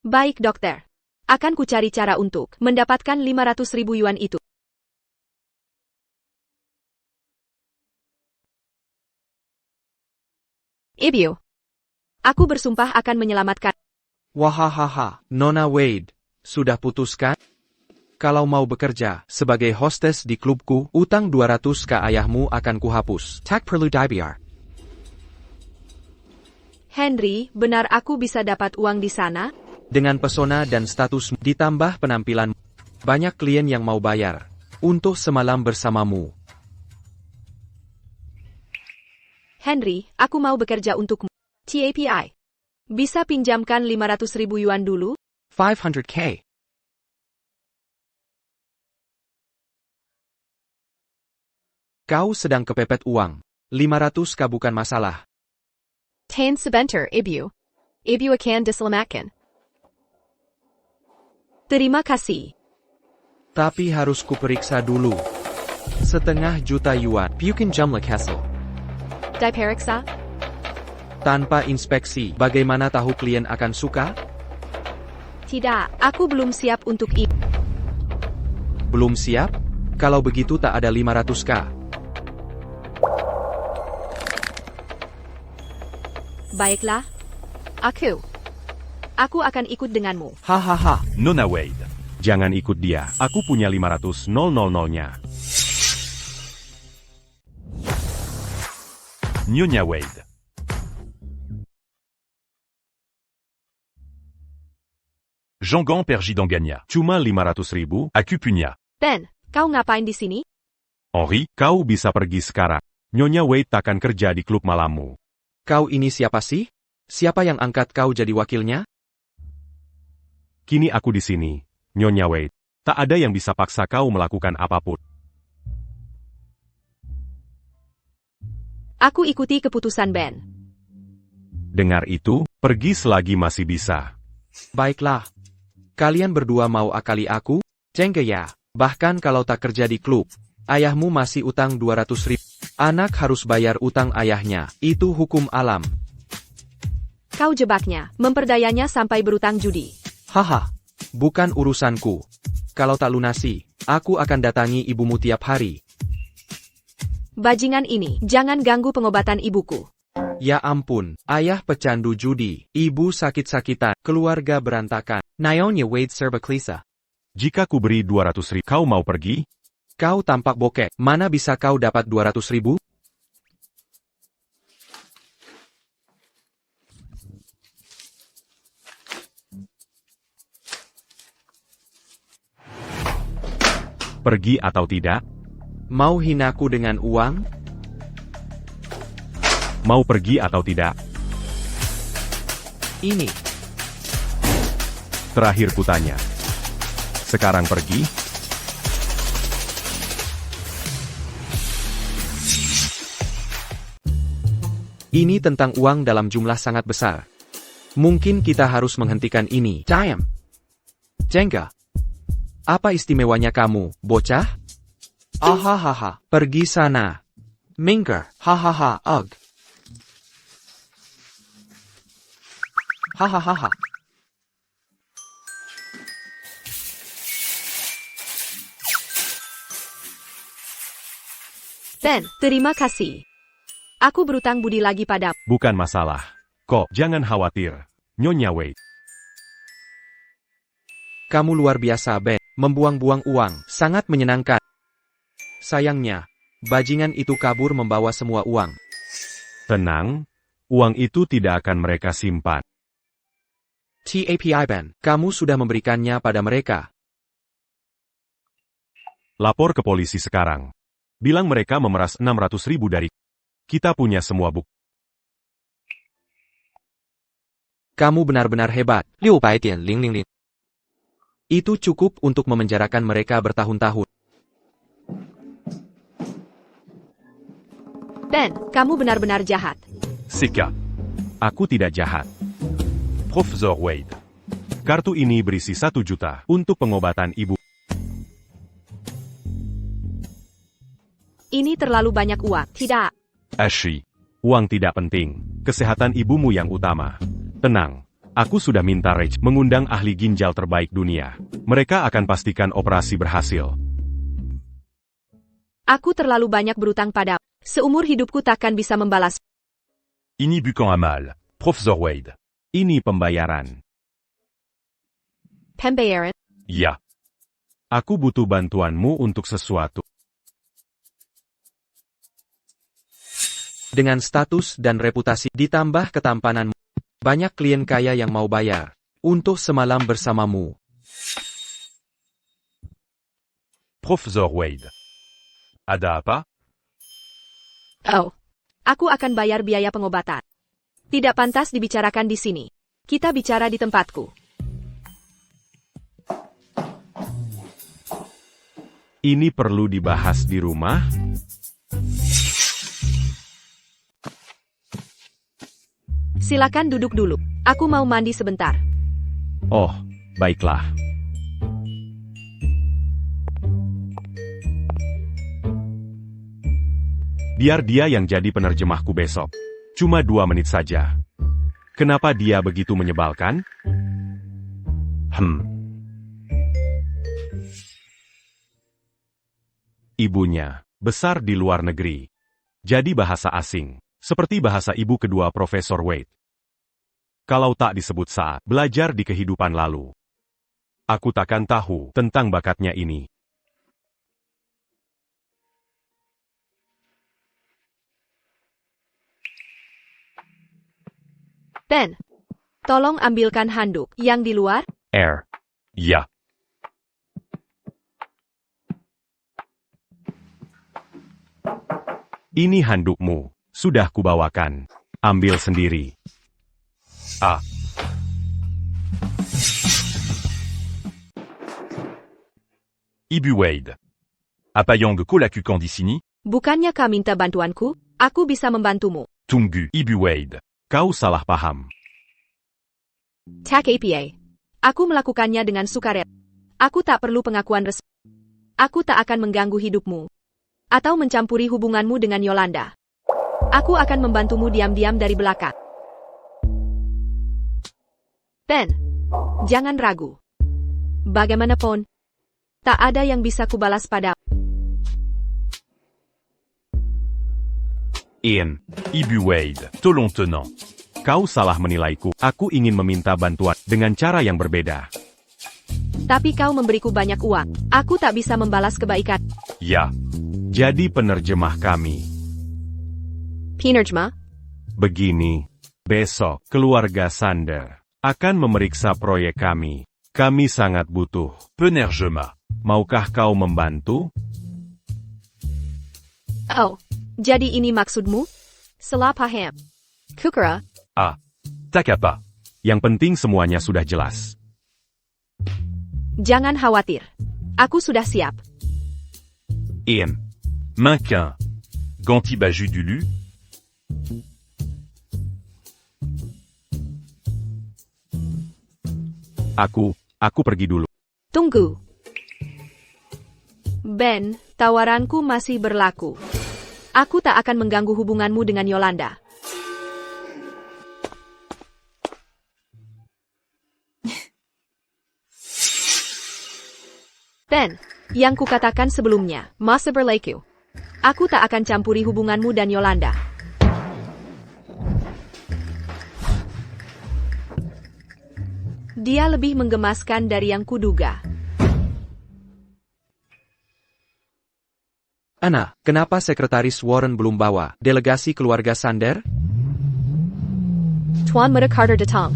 Baik dokter. Akan kucari cara untuk mendapatkan 500.000 yuan itu. Ibu. Aku bersumpah akan menyelamatkan. Wahahaha, Nona Wade, sudah putuskan? Kalau mau bekerja sebagai hostess di klubku, utang 200 ke ayahmu akan kuhapus. tak perlu dibayar. Henry, benar aku bisa dapat uang di sana? Dengan pesona dan status ditambah penampilan, banyak klien yang mau bayar untuk semalam bersamamu. Henry, aku mau bekerja untukmu. TAPI. Bisa pinjamkan 500.000 yuan dulu? 500k. Kau sedang kepepet uang. 500k bukan masalah. Tain sebentar, Ibu. Ibu akan diselamatkan. Terima kasih. Tapi harus kuperiksa dulu. 500 juta yuan. Bukan jumlah Kessel. Diperiksa? Tanpa inspeksi, bagaimana tahu klien akan suka? Tidak, aku belum siap untuk itu. Belum siap? Kalau begitu tak ada 500k. Baiklah. Aku akan ikut denganmu. Hahaha. Nona Wade. Jangan ikut dia, aku punya 500.000-nya. Nyonya Wade. Jangan pergi d'Angania. Cuma 500.000? Aku punya. Ben, kau ngapain di sini? Henry, kau bisa pergi sekarang. Nyonya Wade takkan kerja di klub malammu. Kau ini siapa sih? Siapa yang angkat kau jadi wakilnya? Kini aku di sini, Nyonya Wade. Tak ada yang bisa paksa kau melakukan apapun. Aku ikuti keputusan Ben. Dengar itu, pergi selagi masih bisa. Baiklah. Kalian berdua mau akali aku? Jengke ya. Bahkan kalau tak kerja di klub, ayahmu masih utang 200.000. Anak harus bayar utang ayahnya. Itu hukum alam. Kau jebaknya, memperdayanya sampai berutang judi. Haha. Bukan urusanku. Kalau tak lunasi, aku akan datangi ibumu tiap hari. Bajingan ini, jangan ganggu pengobatan ibuku. Ya ampun, ayah pecandu judi, ibu sakit-sakitan, keluarga berantakan. Nyonya Wade serba klisa. Jika ku beri 200.000, kau mau pergi? Kau tampak bokek, mana bisa kau dapat 200.000? Pergi atau tidak? Mau hinaku dengan uang? Mau pergi atau tidak? Ini. Terakhir kutanya. Sekarang pergi? Ini tentang uang dalam jumlah sangat besar. Mungkin kita harus menghentikan ini. Time. Jengga. Apa istimewanya kamu, bocah? Ahahaha, pergi sana. Minggir, hahaha, ugh. Hahaha. Ben, terima kasih. Aku berutang budi lagi padamu. Bukan masalah. Kok, jangan khawatir. Nyonya Wade. Kamu luar biasa, Ben. Membuang-buang uang, sangat menyenangkan. Sayangnya, bajingan itu kabur membawa semua uang. Tenang, uang itu tidak akan mereka simpan. TAPI Ben, kamu sudah memberikannya pada mereka. Lapor ke polisi sekarang. Bilang mereka memeras 600.000 dari kita punya semua bukti. Kamu benar-benar hebat. 600.000。Itu cukup untuk memenjarakan mereka bertahun-tahun. Ben, kamu benar-benar jahat. Sika. Aku tidak jahat. Profesor Wade. Kartu ini berisi 1 juta untuk pengobatan ibu. Ini terlalu banyak uang. Tidak. Ashi. Uang tidak penting. Kesehatan ibumu yang utama. Tenang. Aku sudah minta Rage mengundang ahli ginjal terbaik dunia. Mereka akan pastikan operasi berhasil. Aku terlalu banyak berutang padamu. Seumur hidupku takkan bisa membalas. Ini bukan amal. Profesor Wade. Ini pembayaran. Pembayaran. Ya. Aku butuh bantuanmu untuk sesuatu. Dengan status dan reputasi ditambah ketampananmu, banyak klien kaya yang mau bayar untuk semalam bersamamu. Profesor Wade. Ada apa? Oh. Aku akan bayar biaya pengobatan. Tidak pantas dibicarakan di sini. Kita bicara di tempatku. Ini perlu dibahas di rumah? Silakan duduk dulu. Aku mau mandi sebentar. Oh, baiklah. Biar dia yang jadi penerjemahku besok. Cuma 2 menit saja. Kenapa dia begitu menyebalkan? Ibunya besar di luar negeri. Jadi bahasa asing. Seperti bahasa ibu kedua Profesor Wade. kalau tak disebut saat belajar di kehidupan lalu. Aku takkan tahu tentang bakatnya ini. Ben, tolong ambilkan handuk yang di luar. Air. Ya. Ini handukmu, sudah kubawakan. Ambil sendiri. Ah. Ibu Wade. Apayang de Kolaku Kandisini, Bukannya kau minta bantuanku? Aku bisa membantumu. Tungu Ibu Wade. Kau salah paham. Tak apa. Aku melakukannya dengan sukarela. Aku tak perlu pengakuan resmi. Aku tak akan mengganggu hidupmu. Atau mencampuri hubunganmu dengan Yolanda. Aku akan membantumu diam-diam dari belakang. Ben, jangan ragu. Bagaimanapun, tak ada yang bisa kubalas padamu. Ian. Ibu Wade. Tolong tenang. Kau salah menilaiku. Aku ingin meminta bantuan dengan cara yang berbeda. Tapi kau memberiku banyak uang. Aku tak bisa membalas kebaikan. Ya. Jadi penerjemah kami. Penerjemah? Begini. Besok, keluarga Sander akan memeriksa proyek kami. Kami sangat butuh. Penerjemah. Maukah kau membantu? Oh, jadi ini maksudmu? Salah paham. Kukira, Ah. Takapa. Yang penting semuanya sudah jelas. jangan khawatir. Aku sudah siap. Ian. Manquin. Ganti Baju Dulu. Aku pergi dulu. Tunggu. Ben, tawaranku masih berlaku. Aku tak akan mengganggu hubunganmu dengan Yolanda. Ben, yang kukatakan sebelumnya, masa berlaku. Aku tak akan campuri hubunganmu dan Yolanda. Dia lebih menggemaskan dari yang kuduga. Ana, kenapa Sekretaris Warren belum bawa delegasi keluarga Sander? Tuan Muda Carter datang.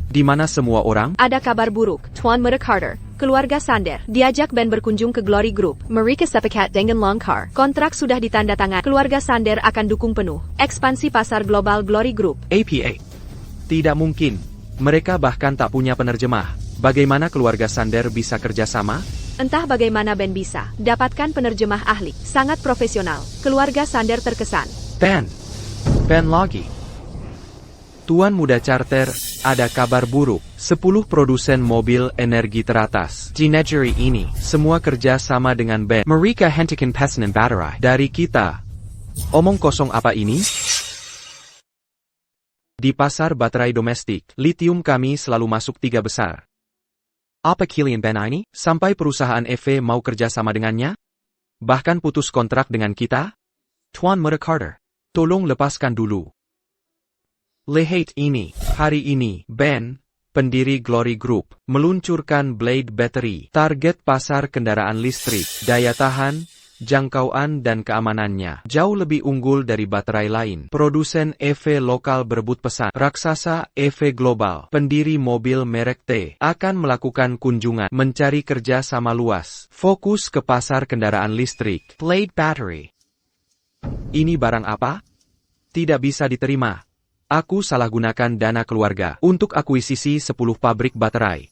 Di mana semua orang? Ada kabar buruk, Tuan Muda Carter. Keluarga Sander diajak Ben berkunjung ke Glory Group. Mereka sepakat dengan Longcar. Kontrak sudah ditandatangan. Keluarga Sander akan dukung penuh ekspansi pasar global Glory Group. APA. Tidak mungkin. Mereka bahkan tak punya penerjemah. Bagaimana keluarga Sander bisa kerjasama? Entah bagaimana Ben bisa dapatkan penerjemah ahli. Sangat profesional. Keluarga Sander terkesan. Ben lagi. Tuan Muda Charter, ada kabar buruk. 10 produsen mobil energi teratas di negeri ini, semua kerja sama dengan Ben. Mereka hentikan pesanan baterai dari kita. Omong kosong apa ini? Di pasar baterai domestik, lithium kami selalu masuk 3 besar. Apa kalian Ben ini? Sampai perusahaan EV mau kerja sama dengannya? Bahkan putus kontrak dengan kita? Tuan Muda Carter, tolong lepaskan dulu. Lihat ini, hari ini, Ben, pendiri Glory Group, meluncurkan Blade Battery. Target pasar kendaraan listrik, daya tahan, jangkauan dan keamanannya jauh lebih unggul dari baterai lain. Produsen EV lokal berebut pesan. Raksasa EV global, pendiri mobil merek T, akan melakukan kunjungan mencari kerja sama luas. Fokus ke pasar kendaraan listrik. Blade Battery. Ini barang apa? Tidak bisa diterima. Aku salah gunakan dana keluarga untuk akuisisi 10 pabrik baterai.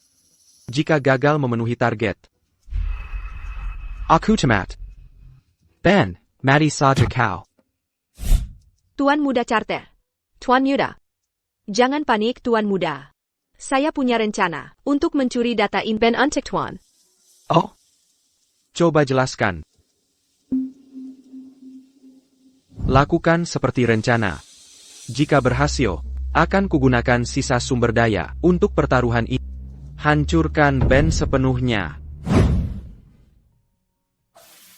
Jika gagal memenuhi target, aku tamat. Ben, mati saja kau. Tuan Muda Charter. Tuan Muda. Jangan panik Tuan Muda. Saya punya rencana untuk mencuri data Ben untuk Tuan. Oh? Coba jelaskan. Lakukan seperti rencana. Jika berhasil, akan kugunakan sisa sumber daya untuk pertaruhan ini. Hancurkan Ben sepenuhnya.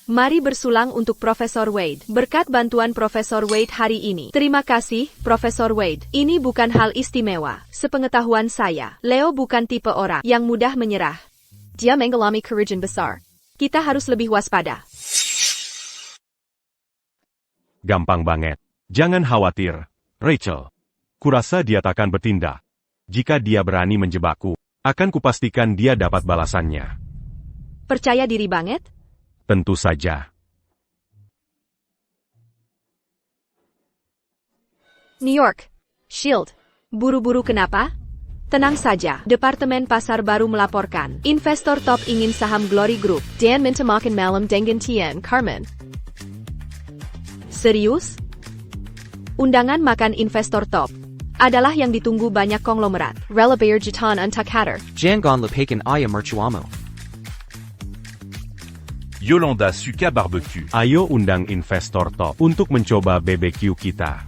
Mari bersulang untuk Profesor Wade. Berkat bantuan Profesor Wade hari ini. Terima kasih, Profesor Wade. Ini bukan hal istimewa. Sepengetahuan saya, Leo bukan tipe orang yang mudah menyerah. Dia mengalami kerugian besar. Kita harus lebih waspada. Gampang banget. Jangan khawatir, Rachel. Kurasa dia takkan bertindak. Jika dia berani menjebakku, akan kupastikan dia dapat balasannya. Percaya diri banget? Tentu saja. New York. Shield. Buru-buru kenapa? Tenang saja, Departemen Pasar baru melaporkan. Investor top ingin saham Glory Group. Dan minta makan malam dengan Tian Carmen. Serius? Undangan makan investor top adalah yang ditunggu banyak konglomerat. Rela bayar jutaan untuk hadir. Jangan lupakan ayam mercuamu. Yolanda suka barbecue. Ayo undang investor top untuk mencoba BBQ kita.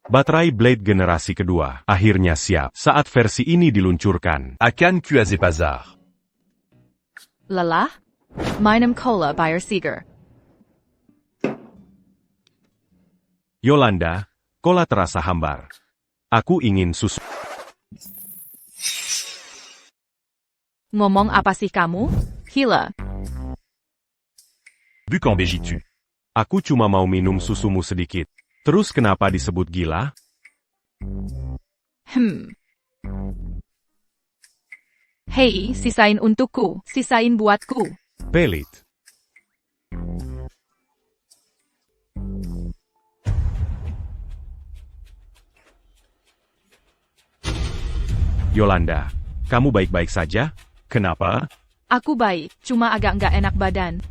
Baterai Blade generasi kedua akhirnya siap saat versi ini diluncurkan. Akan Kuaze Bazar. Lelah? Minum cola Bayer Seeger. Yolanda, cola terasa hambar. Aku ingin susu. Ngomong apa sih kamu? Gila. Bu qu'en bégitu. Aku cuma mau minum susumu sedikit. Terus kenapa disebut gila? Hei, sisain untukku, sisain buatku. Pelit. Yolanda, kamu baik-baik saja? Kenapa? Aku baik, cuma agak nggak enak badan.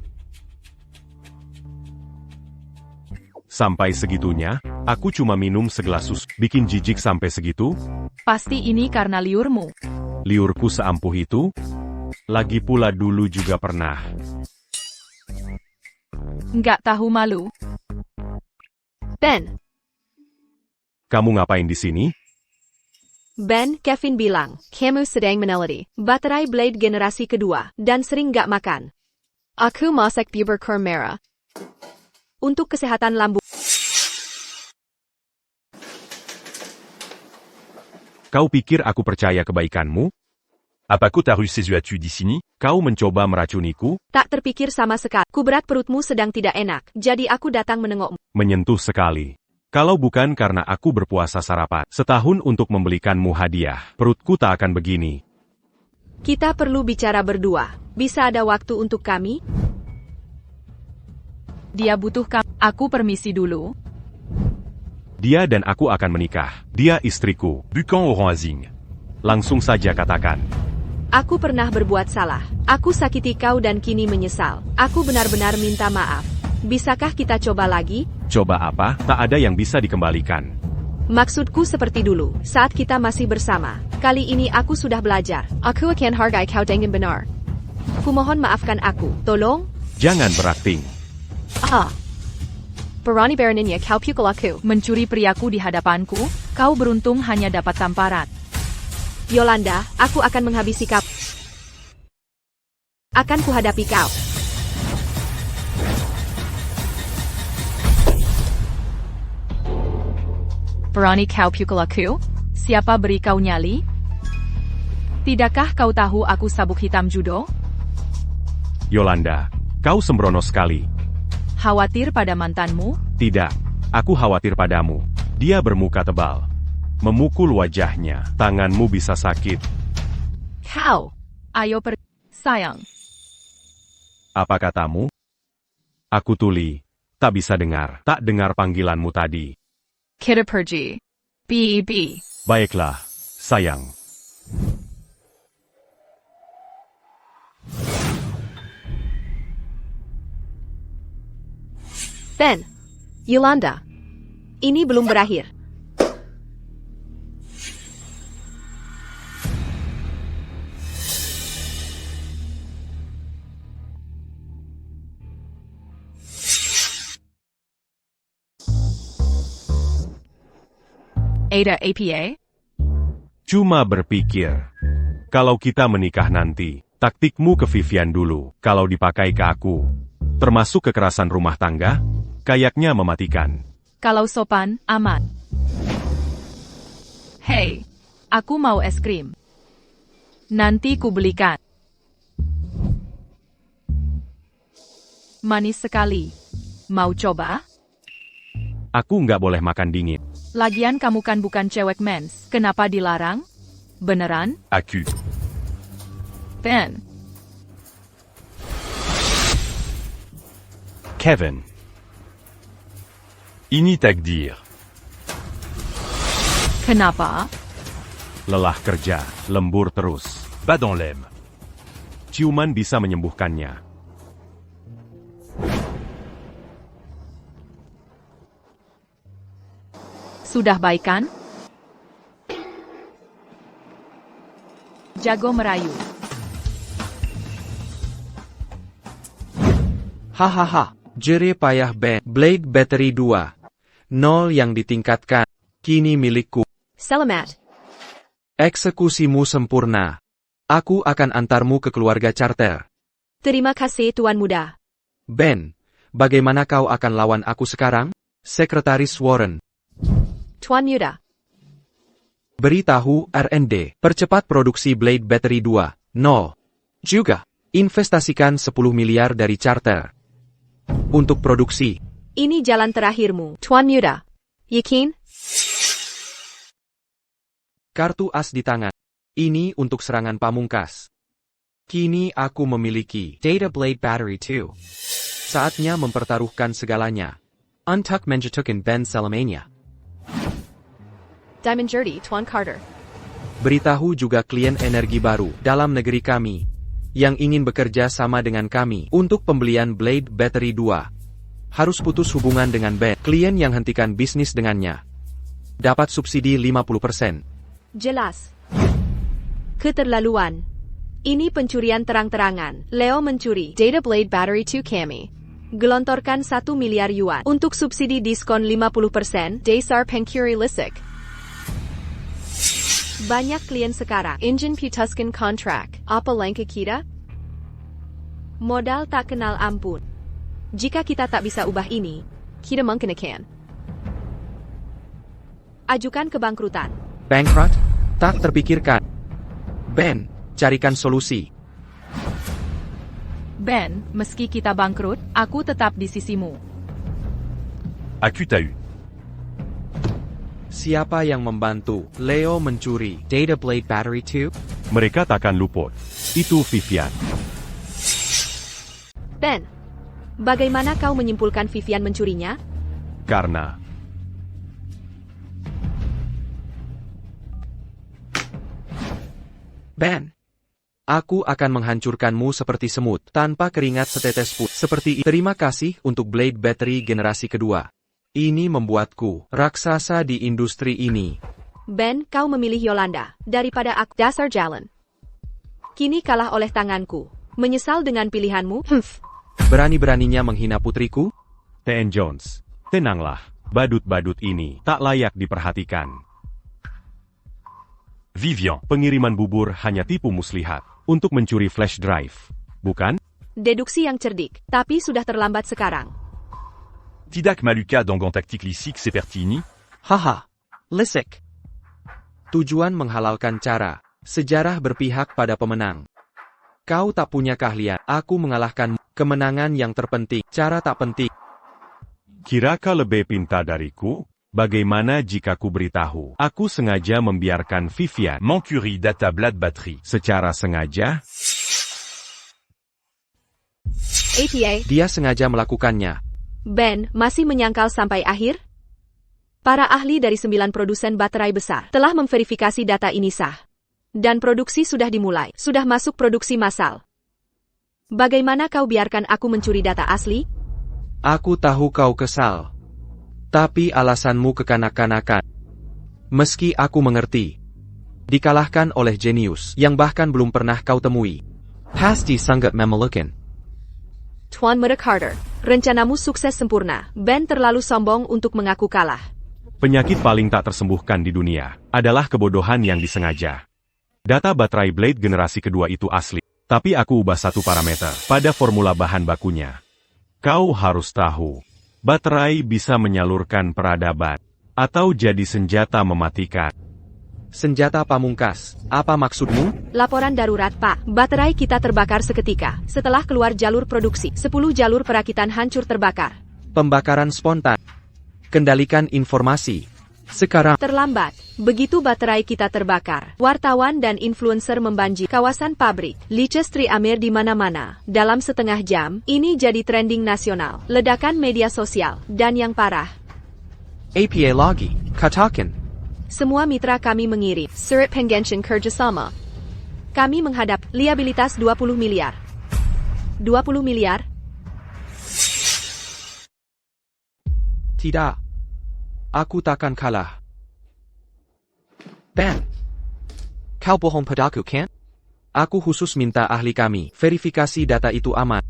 Sampai segitunya, aku cuma minum segelas susu. Bikin jijik sampai segitu? Pasti ini karena liurmu. Liurku seampuh itu? Lagi pula dulu juga pernah. Nggak tahu malu. Ben. Kamu ngapain di sini? Ben, Kevin bilang, kamu sedang meneliti baterai Blade generasi kedua, dan sering gak makan. Aku masak bubur kurma merah. Untuk kesehatan lambung. Kau pikir aku percaya kebaikanmu? Apako taru ses yeux as-tu di sini? Kau mencoba meracuniku? Tak terpikir sama sekali. Kuberat perutmu sedang tidak enak, jadi aku datang menengokmu. Menyentuh sekali. Kalau bukan karena aku berpuasa sarapan setahun untuk membelikanmu hadiah, perutku tak akan begini. Kita perlu bicara berdua. Bisa ada waktu untuk kami? Dia butuh kamu. Aku permisi dulu. Dia dan aku akan menikah. Dia istriku. Bu quand auront Azing. Langsung saja katakan. Aku pernah berbuat salah. Aku sakiti kau dan kini menyesal. Aku benar-benar minta maaf. Bisakah kita coba lagi? Coba apa? Tak ada yang bisa dikembalikan. Maksudku seperti dulu, saat kita masih bersama. Kali ini aku sudah belajar. Aku akan hargai kau dengan benar. Kumohon maafkan aku. Tolong? Jangan berakting. Berani beraninya kau pukul aku. Mencuri priaku di hadapanku, kau beruntung hanya dapat tamparan. Yolanda, aku akan menghabisi kau. Akan kuhadapi kau. Berani kau pukul aku? Siapa beri kau nyali? Tidakkah kau tahu aku sabuk hitam judo? Yolanda, kau sembrono sekali. Khawatir pada mantanmu? Tidak, aku khawatir padamu. Dia bermuka tebal. Memukul wajahnya, tanganmu bisa sakit. Kau! Ayo pergi. Sayang. Apa katamu? Aku tuli. Tak bisa dengar. Tak dengar panggilanmu tadi. Kita pergi. B.E.B. Baiklah, sayang. Ben. Yolanda. Ini belum berakhir. Ada APA? Cuma berpikir. Kalau kita menikah nanti, taktikmu ke Vivian dulu. Kalau dipakai ke aku, termasuk kekerasan rumah tangga, kayaknya mematikan. Kalau sopan, aman. Hey, aku mau es krim. Nanti ku belikan. Manis sekali. Mau coba? Aku nggak boleh makan dingin. Lagian kamu kan bukan cewek mens. Kenapa dilarang? Beneran? Accu. Ben. Kevin. Ini takdir. Kenapa? Lelah kerja, lembur terus. Bas dans l'aime. Ciuman bisa menyembuhkannya. Sudah baikan? Jago merayu. Hahaha, jerih payah Ben. Blade Battery 2. 0 yang ditingkatkan. Kini milikku. Selamat. Eksekusimu sempurna. Aku akan antarmu ke keluarga charter. Terima kasih Tuan Muda. Ben, bagaimana kau akan lawan aku sekarang? Sekretaris Warren. Tuan Muda. Beritahu R&D, percepat produksi Blade Battery 2. 0. Juga, investasikan 10 miliar dari charter. Untuk produksi. Ini jalan terakhirmu, Tuan Muda. Yakin? Kartu as di tangan. Ini untuk serangan pamungkas. Kini aku memiliki Data Blade Battery 2. Saatnya mempertaruhkan segalanya. Untuck menjatuhkan Ben Salamania. Diamond Jerdy, Tuan Carter. Beritahu juga klien energi baru dalam negeri kami yang ingin bekerja sama dengan kami untuk pembelian Blade Battery 2. Harus putus hubungan dengan Ben. Klien yang hentikan bisnis dengannya dapat subsidi 50%. Jelas. Keterlaluan. Ini pencurian terang-terangan. Leo mencuri Data Blade Battery 2 kami. Gelontorkan 1 miliar yuan untuk subsidi diskon 50%. Dasar pencuri lisik. Banyak klien sekarang. Engine putuskan kontrak. Apa langkah kita? Modal tak kenal ampun. Jika kita tak bisa ubah ini, kita mengkenakan. Ajukan kebangkrutan. Bankrupt? Tak terpikirkan. Ben, carikan solusi. Ben, meski kita bangkrut, aku tetap di sisimu. Accu t'as eu. Siapa yang membantu Leo mencuri Data Blade Battery 2? Mereka takkan luput. Itu Vivian. Ben, bagaimana kau menyimpulkan Vivian mencurinya? Karena Ben, aku akan menghancurkanmu seperti semut, tanpa keringat setetes pun. Seperti terima kasih untuk Blade Battery generasi kedua. Ini membuatku raksasa di industri ini. Ben, kau memilih Yolanda daripada aku. Dasar jalan. Kini kalah oleh tanganku. Menyesal dengan pilihanmu? Berani-beraninya menghina putriku? TN Jones. Tenanglah, badut-badut ini tak layak diperhatikan. Vivian. Pengiriman bubur hanya tipu muslihat untuk mencuri flash drive, bukan? Deduksi yang cerdik, tapi sudah terlambat sekarang. Tidak Maluka dans tactique lisique c'est Pertini. Haha, lisik. Tujuan menghalalkan cara. Sejarah berpihak pada pemenang. Kau tak punya keahlian. Aku mengalahkan kemenangan yang terpenting. Cara tak penting. Kira kau lebih pintar dariku? Bagaimana jika ku beritahu? Aku sengaja membiarkan Vivian Mancuri Data Blade Battery. secara sengaja. APA, Dia sengaja melakukannya. Ben, masih menyangkal sampai akhir? Para ahli dari 9 produsen baterai besar telah memverifikasi data ini sah. Dan produksi sudah dimulai, sudah masuk produksi massal. Bagaimana kau biarkan aku mencuri data asli? Aku tahu kau kesal. Tapi alasanmu kekanak-kanakan. Meski aku mengerti. Dikalahkan oleh jenius yang bahkan belum pernah kau temui. Pasti sangat memelukan. Tuan Muda Carter, rencanamu sukses sempurna. Ben terlalu sombong untuk mengaku kalah. Penyakit paling tak tersembuhkan di dunia adalah kebodohan yang disengaja. Data baterai Blade generasi kedua itu asli, tapi aku ubah satu parameter pada formula bahan bakunya. Kau harus tahu, baterai bisa menyalurkan peradaban, atau jadi senjata mematikan. Senjata pamungkas, apa maksudmu? Laporan darurat, Pak. Baterai kita terbakar seketika. Setelah keluar jalur produksi, 10 jalur perakitan hancur terbakar. Pembakaran spontan. Kendalikan informasi. Sekarang. Terlambat. Begitu baterai kita terbakar, wartawan dan influencer membanjiri kawasan pabrik. Lichestri Amir di mana-mana. Dalam setengah jam, ini jadi trending nasional. Ledakan media sosial. Dan yang parah, APA lagi, katakan. semua mitra kami mengirim surat pengensian kerjasama. Kami menghadap liabilitas 20 miliar. 20 miliar? Tidak. Aku takkan kalah. Ben. Kau bohong padaku, kan? Aku khusus minta ahli kami verifikasi data itu aman.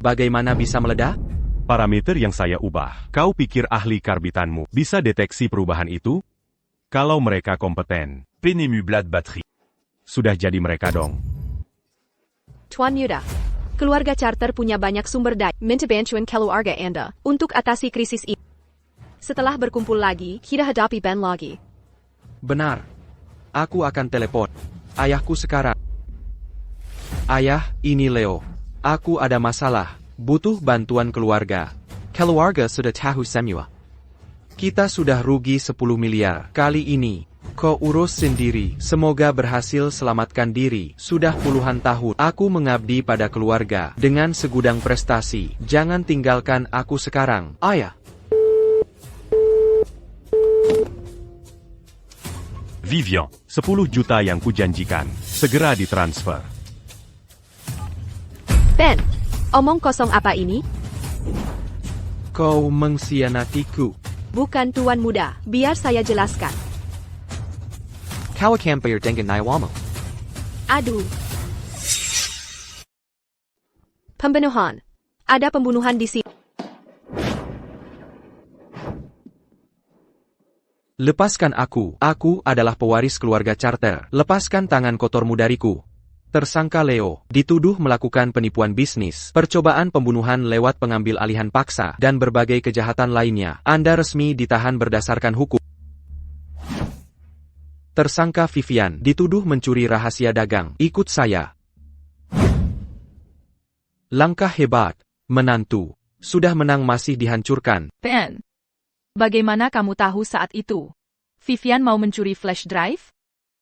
Bagaimana bisa meledak? Parameter yang saya ubah. Kau pikir ahli karbitanmu bisa deteksi perubahan itu? Kalau mereka kompeten, Penemu Blade batterie. sudah jadi mereka dong. Tuan Yuda, keluarga charter punya banyak sumber daya. Minta bantuan keluarga Anda untuk atasi krisis ini. Setelah berkumpul lagi, kita hadapi Ben lagi. Benar. Aku akan telepon ayahku sekarang. Ayah, ini Leo. Aku ada masalah. Butuh bantuan keluarga. Keluarga sudah tahu semua. Kita sudah rugi 10 miliar. Kali ini, kau urus sendiri. Semoga berhasil selamatkan diri. Sudah puluhan tahun aku mengabdi pada keluarga dengan segudang prestasi. Jangan tinggalkan aku sekarang. Ayah. Vivian, 10 juta yang kujanjikan, segera ditransfer. Ben, omong kosong apa ini? Kau mengkhianatiku. Bukan Tuan Muda, biar saya jelaskan. Kau akan bayar dengan nyawamu. Aduh. Pembunuhan. Ada pembunuhan di sini. Lepaskan aku. Aku adalah pewaris keluarga charter. Lepaskan tangan kotormu dariku. Tersangka Leo dituduh melakukan penipuan bisnis, percobaan pembunuhan lewat pengambil alihan paksa, dan berbagai kejahatan lainnya. Anda resmi ditahan berdasarkan hukum. Tersangka Vivian dituduh mencuri rahasia dagang. Ikut saya. Langkah hebat, menantu. Sudah menang masih dihancurkan. Ben, bagaimana kamu tahu saat itu? Vivian mau mencuri flash drive?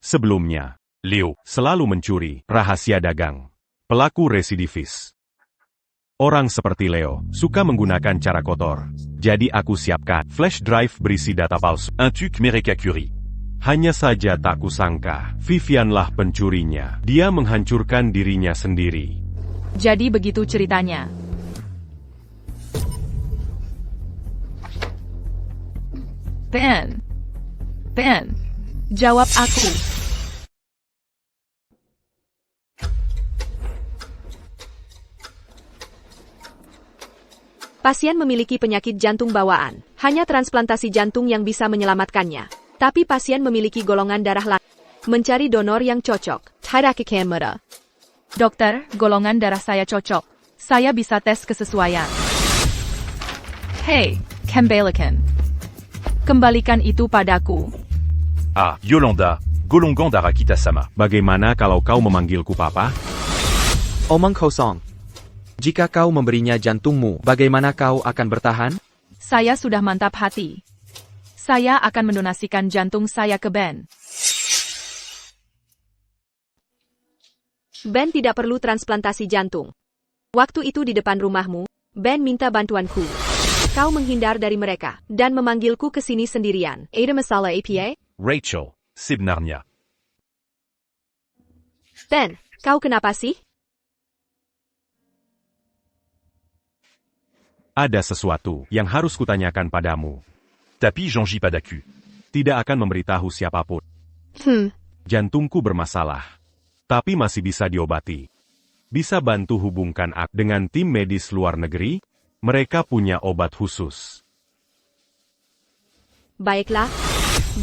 Sebelumnya, Leo selalu mencuri rahasia dagang. Pelaku residivis. Orang seperti Leo suka menggunakan cara kotor. Jadi aku siapkan flash drive berisi data palsu. Un truc Mereka Curie. Hanya saja tak kusangka, Vivianlah pencurinya. Dia menghancurkan dirinya sendiri. Jadi begitu ceritanya. Ben, jawab aku. Pasien memiliki penyakit jantung bawaan. Hanya transplantasi jantung yang bisa menyelamatkannya. Tapi pasien memiliki golongan darah lain. Mencari donor yang cocok. Tirakikan muda. Dokter, golongan darah saya cocok. Saya bisa tes kesesuaian. Hei, kembalikan. Kembalikan itu padaku. Ah, Yolanda, Golongan Darah Kita-sama. Bagaimana kalau kau memanggilku papa? Omong kosong. Jika kau memberinya jantungmu, bagaimana kau akan bertahan? Saya sudah mantap hati. Saya akan mendonasikan jantung saya ke Ben. Ben tidak perlu transplantasi jantung. Waktu itu di depan rumahmu, Ben minta bantuanku. Kau menghindar dari mereka, dan memanggilku ke sini sendirian. Ada masalah APA? Rachel, Sibnarnia. Ben, kau kenapa sih? Ada sesuatu yang harus kutanyakan padamu. Tapi Jean-J Padaku. Tidak akan memberitahu siapapun. Jantungku bermasalah. Tapi masih bisa diobati. Bisa bantu hubungkan aku dengan tim medis luar negeri? Mereka punya obat khusus. Baiklah.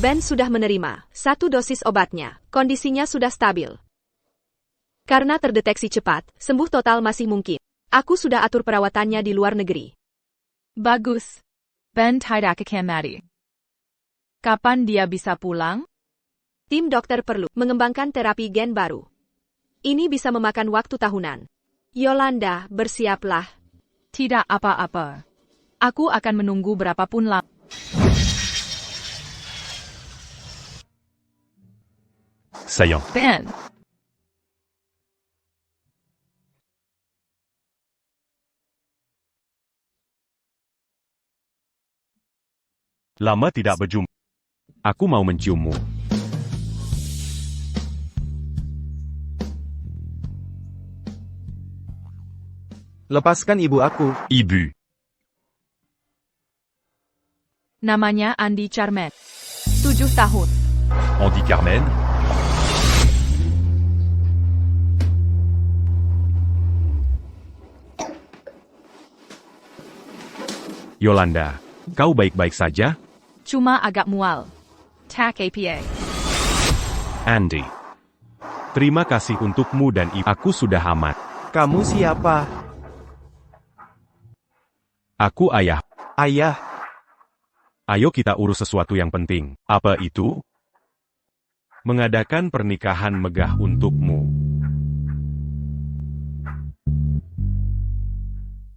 Ben sudah menerima 1 dosis obatnya. Kondisinya sudah stabil. Karena terdeteksi cepat, sembuh total masih mungkin. Aku sudah atur perawatannya di luar negeri. Bagus. Ben tidak akan mati. Kapan dia bisa pulang? Tim dokter perlu mengembangkan terapi gen baru. Ini bisa memakan waktu tahunan. Yolanda, bersiaplah. Tidak apa-apa. Aku akan menunggu berapapun lama. Sayang. Ben. Lama tidak berjumpa. Aku mau menciummu. Lepaskan ibu aku. Ibu. Namanya Andy Charmet. 7 tahun. Andy Carmen. Yolanda, kau baik-baik saja? Cuma agak mual. Tak apa. Andy. Terima kasih untukmu dan ibu. Aku sudah aman. Kamu siapa? Aku ayah. Ayah. Ayo kita urus sesuatu yang penting. Apa itu? Mengadakan pernikahan megah untukmu.